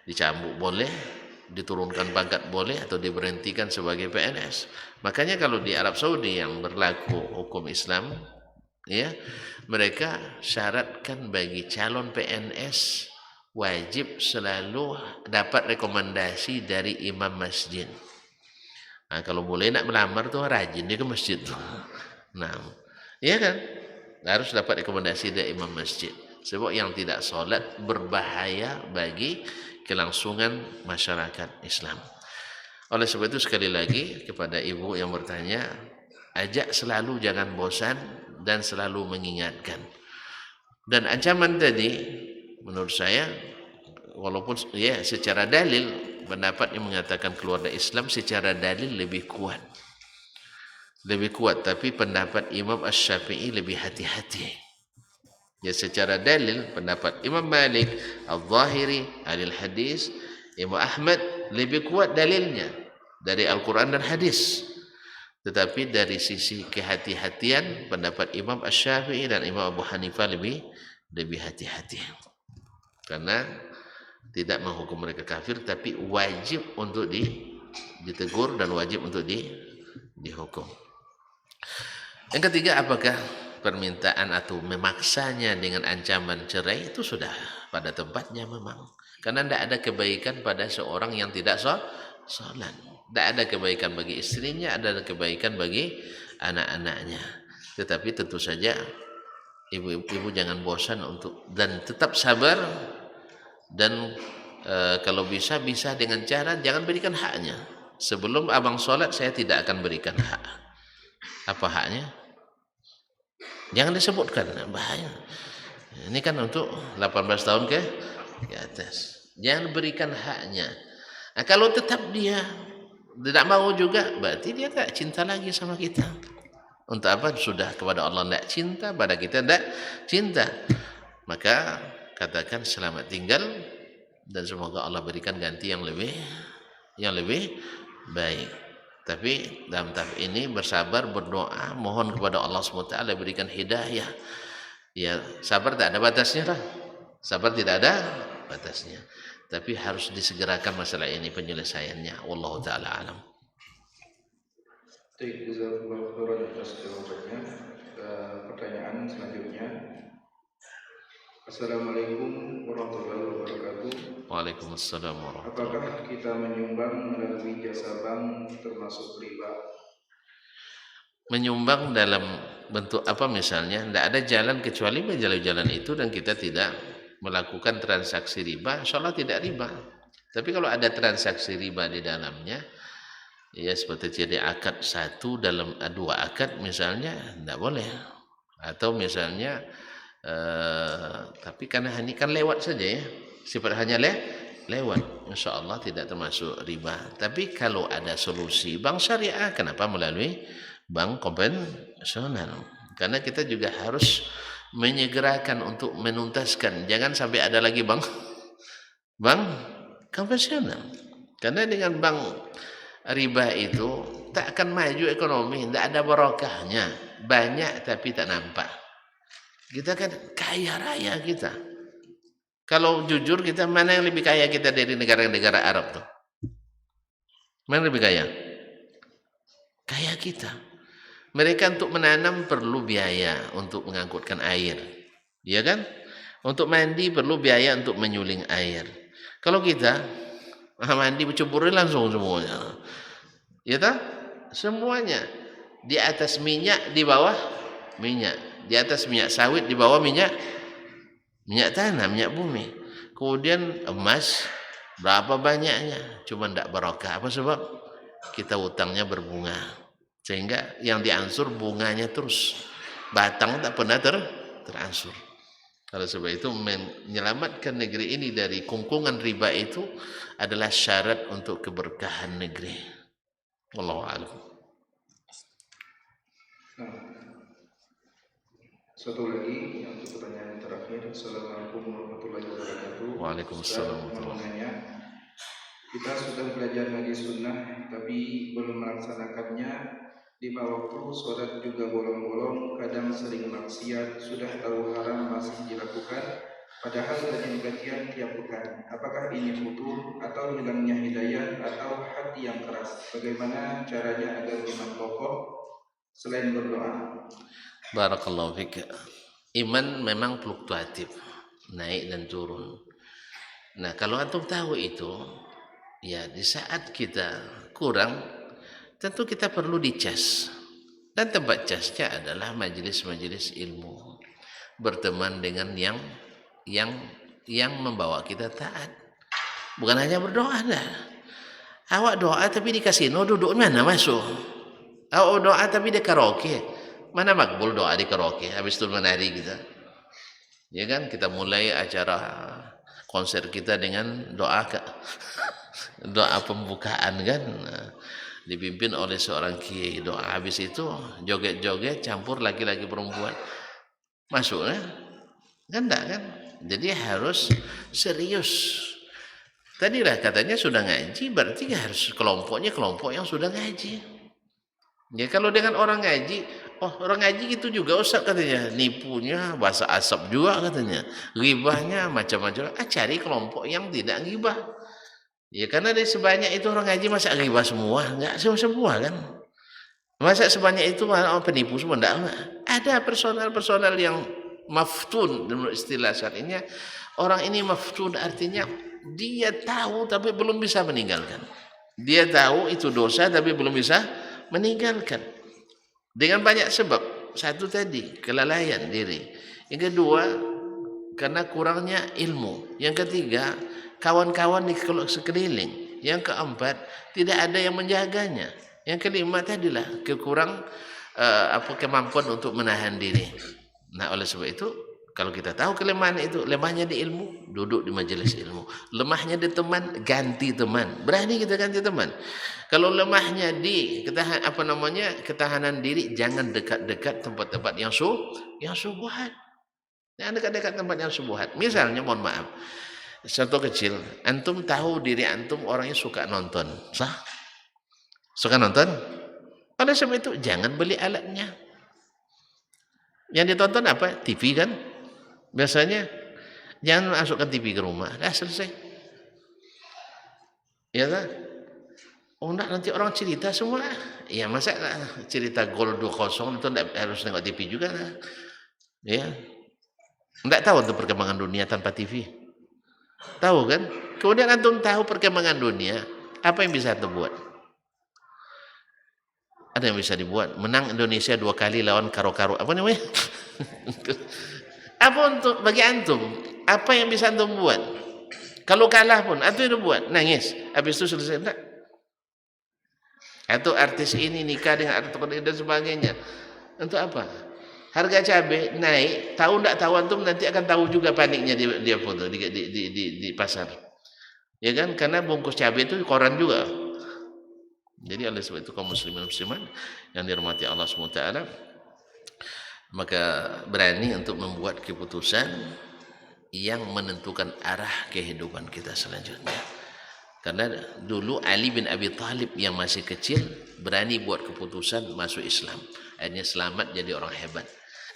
Dicambuk boleh, diturunkan pangkat boleh, atau diberhentikan sebagai PNS. Makanya kalau di Arab Saudi yang berlaku hukum Islam, ya, mereka syaratkan bagi calon PNS wajib selalu dapat rekomendasi dari imam masjid. Nah, kalau boleh nak melamar tuh rajin dia ke masjid tuh. Nah, iya kan? harus dapat rekomendasi dari imam masjid. Sebab yang tidak solat berbahaya bagi kelangsungan masyarakat Islam. Oleh sebab itu sekali lagi kepada ibu yang bertanya, ajak selalu jangan bosan dan selalu mengingatkan. Dan ancaman tadi menurut saya, walaupun ya secara dalil pendapat yang mengatakan keluar dari Islam secara dalil lebih kuat, tapi pendapat Imam Asy-Syafi'i lebih hati-hati. Ya secara dalil pendapat Imam Malik, Al-Zahiri, Ahlul Hadis, Imam Ahmad lebih kuat dalilnya dari Al-Quran dan Hadis. Tetapi dari sisi kehati-hatian pendapat Imam Asy-Syafi'i dan Imam Abu Hanifah lebih hati-hati. Karena tidak menghukum mereka kafir, tapi wajib untuk ditegur dan wajib untuk dihukum. Yang ketiga, apakah permintaan atau memaksanya dengan ancaman cerai itu sudah pada tempatnya memang. Karena tidak ada kebaikan pada seorang yang tidak sholat. Tidak ada kebaikan bagi istrinya, ada kebaikan bagi anak-anaknya. Tetapi tentu saja ibu jangan bosan untuk dan tetap sabar dan kalau bisa dengan cara jangan berikan haknya. Sebelum abang sholat saya tidak akan berikan hak. Apa haknya? Jangan disebutkan, bahaya. Ini kan untuk 18 tahun ke atas. Jangan berikan haknya. Nah, kalau tetap dia tidak mau juga, berarti dia tak cinta lagi sama kita. Untuk apa? Sudah kepada Allah tidak cinta, pada kita tidak cinta. Maka katakan selamat tinggal dan semoga Allah berikan ganti yang lebih baik. Tapi dalam tahap ini bersabar, berdoa, mohon kepada Allah SWT berikan hidayah. Ya, sabar tak ada batasnya lah. Sabar tidak ada batasnya. Tapi harus disegerakan masalah ini penyelesaiannya. Wallahu taala alam. Jazakumullah khairan atas jawabannya. Pertanyaan selanjutnya. Assalamualaikum warahmatullahi wabarakatuh. Waalaikumsalam warahmatullahi wabarakatuh. Apakah kita menyumbang melalui jasa bank termasuk riba? Menyumbang dalam bentuk apa misalnya? Tidak ada jalan kecuali jalan itu dan kita tidak melakukan transaksi riba, insya Allah tidak riba. Tapi kalau ada transaksi riba di dalamnya, ya seperti jadi akad satu dalam dua akad misalnya, tidak boleh. Atau misalnya tapi karena ini kan lewat saja ya, sifat hanya lewat, insya Allah tidak termasuk riba. Tapi kalau ada solusi bank syariah, kenapa melalui bank konvensional? Karena kita juga harus menyegerakan untuk menuntaskan, jangan sampai ada lagi bank konvensional. Karena dengan bank riba itu tak akan maju ekonomi, tidak ada barokahnya, banyak tapi tak nampak. Kita kan kaya raya kita. Kalau jujur kita, mana yang lebih kaya kita dari negara-negara Arab tuh? Mana yang lebih kaya? Kaya kita. Mereka untuk menanam perlu biaya untuk mengangkutkan air. Ya kan? Untuk mandi perlu biaya untuk menyuling air. Kalau kita mandi berceburin langsung semuanya. Ya tak? Semuanya. Di atas minyak, di bawah minyak. Di atas minyak sawit, di bawah minyak tanah, minyak bumi. Kemudian emas berapa banyaknya, cuma tidak barokah. Apa sebab? Kita utangnya berbunga, sehingga yang diansur bunganya terus, batang tak pernah teransur. Kalau sebab itu menyelamatkan negeri ini dari kungkungan riba itu adalah syarat untuk keberkahan negeri. Wallahu a'lam. Satu lagi yang untuk pertanyaan terakhir. Assalamualaikum warahmatullahi wabarakatuh. Waalaikumsalam warahmatullahi wabarakatuh. Kita sudah belajar ngaji sunnah tapi belum melaksanakannya. 5 waktu sholat juga bolong-bolong, kadang sering maksiat, sudah tahu haram masih dilakukan, padahal ganti-gantian tiap pekan. Apakah ini futur atau hilangnya hidayah atau hati yang keras? Bagaimana caranya agar iman kokoh selain berdoa? Barakallahu fik. Iman memang fluktuatif, naik dan turun. Nah, kalau antum tahu itu, ya di saat kita kurang, tentu kita perlu dicas. Dan tempat casnya adalah majelis-majelis ilmu, berteman dengan yang membawa kita taat. Bukan hanya berdoa dah. Awak doa tapi di kasino duduk mana masuk? Awak doa tapi di karaoke, mana makbul doa di karaoke? Habis itu menari kita. Ya kan, kita mulai acara konser kita dengan doa doa pembukaan kan, dipimpin oleh seorang kiai. Doa habis itu joget-joget campur laki-laki perempuan. Masuk kan enggak kan? Jadi harus serius. Tadilah katanya sudah ngaji, berarti harus kelompoknya kelompok yang sudah ngaji. Ya kalau dengan orang ngaji, orang ngaji gitu juga Ustaz katanya, nipunya bahasa asap juga katanya, ghibahnya macam-macam. Cari kelompok yang tidak ghibah. Ya karena dari sebanyak itu orang ngaji masa ghibah semua? Enggak semua kan. Masa sebanyak itu orang penipu semua? Enggak. Ada personal yang maftun, menurut istilah syar'inya. Orang ini maftun artinya dia tahu tapi belum bisa meninggalkan. Dia tahu itu dosa tapi belum bisa meninggalkan. Dengan banyak sebab. Satu tadi, kelalaian diri. Yang kedua, karena kurangnya ilmu. Yang ketiga, kawan-kawan di sekeliling. Yang keempat, tidak ada yang menjaganya. Yang kelima tadilah kekurang kemampuan untuk menahan diri. Nah, oleh sebab itu kalau kita tahu kelemahan itu, lemahnya di ilmu, duduk di majelis ilmu. Lemahnya di teman, ganti teman. Berani kita ganti teman. Kalau lemahnya di ketahanan diri, jangan dekat-dekat tempat-tempat yang subuhat. Jangan dekat-dekat tempat yang subuhat. Misalnya, mohon maaf, contoh kecil, antum tahu diri antum orangnya suka nonton, sah? Suka nonton? Pada sebab itu jangan beli alatnya. Yang ditonton apa? TV kan? Biasanya jangan masukkan TV ke rumah, dah selesai. Ya kan? Oh enggak, nanti orang cerita semua. Ya masa cerita gol 2-0 itu enggak harus tengok TV juga lah. Ya. Enggak tahu untuk perkembangan dunia tanpa TV. Tahu kan? Kemudian antum tahu perkembangan dunia, apa yang bisa antum buat? Ada yang bisa dibuat. Menang Indonesia 2 kali lawan karo-karo. Apa namanya? Apa untuk bagi antum? Apa yang bisa antum buat? Kalau kalah pun, antum itu buat nangis. Habis itu selesai enggak? Atau artis ini nikah dengan artis dan sebagainya. Untuk apa? Harga cabai naik, tahu enggak tahu antum nanti akan tahu juga paniknya dia foto di pasar. Ya kan? Karena bungkus cabai itu koran juga. Jadi oleh sebab itu kaum muslimin muslimat yang dirahmati Allah SWT, maka berani untuk membuat keputusan yang menentukan arah kehidupan kita selanjutnya. Karena dulu Ali bin Abi Thalib yang masih kecil berani buat keputusan masuk Islam. Akhirnya selamat jadi orang hebat.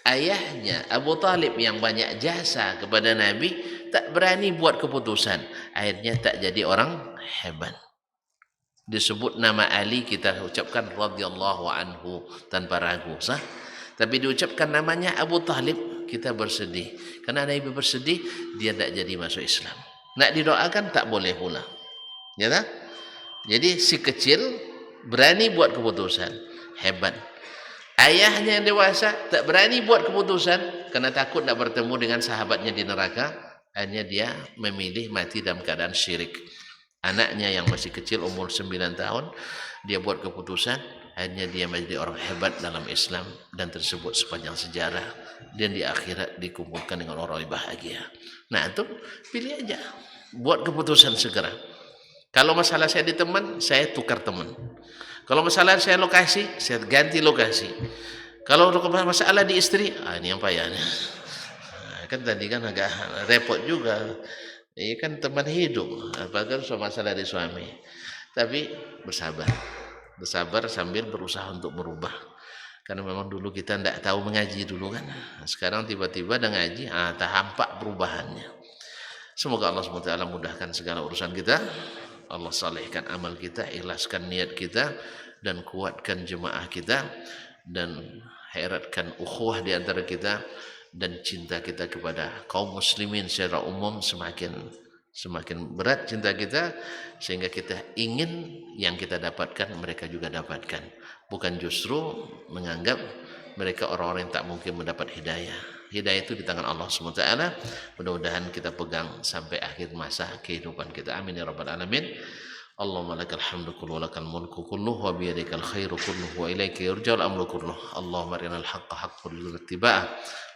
Ayahnya Abu Thalib yang banyak jasa kepada Nabi tak berani buat keputusan. Akhirnya tak jadi orang hebat. Disebut nama Ali kita ucapkan radhiyallahu anhu tanpa ragu, sah? Tapi diucapkan namanya Abu Thalib kita bersedih. Karena Nabi bersedih dia tak jadi masuk Islam. Nak didoakan tak boleh pula. Ya tak? Jadi si kecil berani buat keputusan, hebat. Ayahnya yang dewasa tak berani buat keputusan karena takut nak bertemu dengan sahabatnya di neraka. Akhirnya dia memilih mati dalam keadaan syirik. Anaknya yang masih kecil umur 9 tahun dia buat keputusan, akhirnya dia menjadi orang hebat dalam Islam dan tersebut sepanjang sejarah, dan di akhirat dikumpulkan dengan orang yang bahagia. Nah, itu pilih aja, buat keputusan segera. Kalau masalah saya di teman, saya tukar teman. Kalau masalah saya lokasi, saya ganti lokasi. Kalau masalah di istri, ini yang payahnya. Kan tadi kan agak repot juga. Ini kan teman hidup, apalagi soal masalah di suami. Tapi bersabar sambil berusaha untuk merubah. Karena memang dulu kita tidak tahu mengaji dulu kan. Sekarang tiba-tiba ada ngaji, tak hampak perubahannya. Semoga Allah SWT mudahkan segala urusan kita. Allah salehkan amal kita, ikhlaskan niat kita, dan kuatkan jemaah kita, dan heratkan ukhuwah di antara kita, dan cinta kita kepada kaum muslimin secara umum semakin Semakin berat cinta kita sehingga kita ingin yang kita dapatkan mereka juga dapatkan. Bukan justru menganggap mereka orang-orang yang tak mungkin mendapat hidayah. Hidayah itu di tangan Allah SWT. Mudah-mudahan kita pegang sampai akhir masa kehidupan kita. Amin ya rabbal alamin. Allahumma lakal hamdu kullu wa lakal mulku kulluh wa biyadikal khairu kulluh wa ilaika yurja'ul amru kulluh. Allahumma arinal haqqa haqqan warzuqna ittiba'ah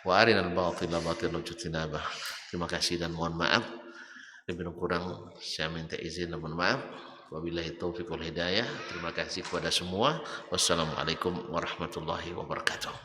wa arinal batila batilan warzuqna ijtinabah. Terima kasih dan mohon maaf. Lebih kurang saya minta izin dan mohon maaf. Wabillahi taufiq wal hidayah. Terima kasih kepada semua. Wassalamualaikum warahmatullahi wabarakatuh.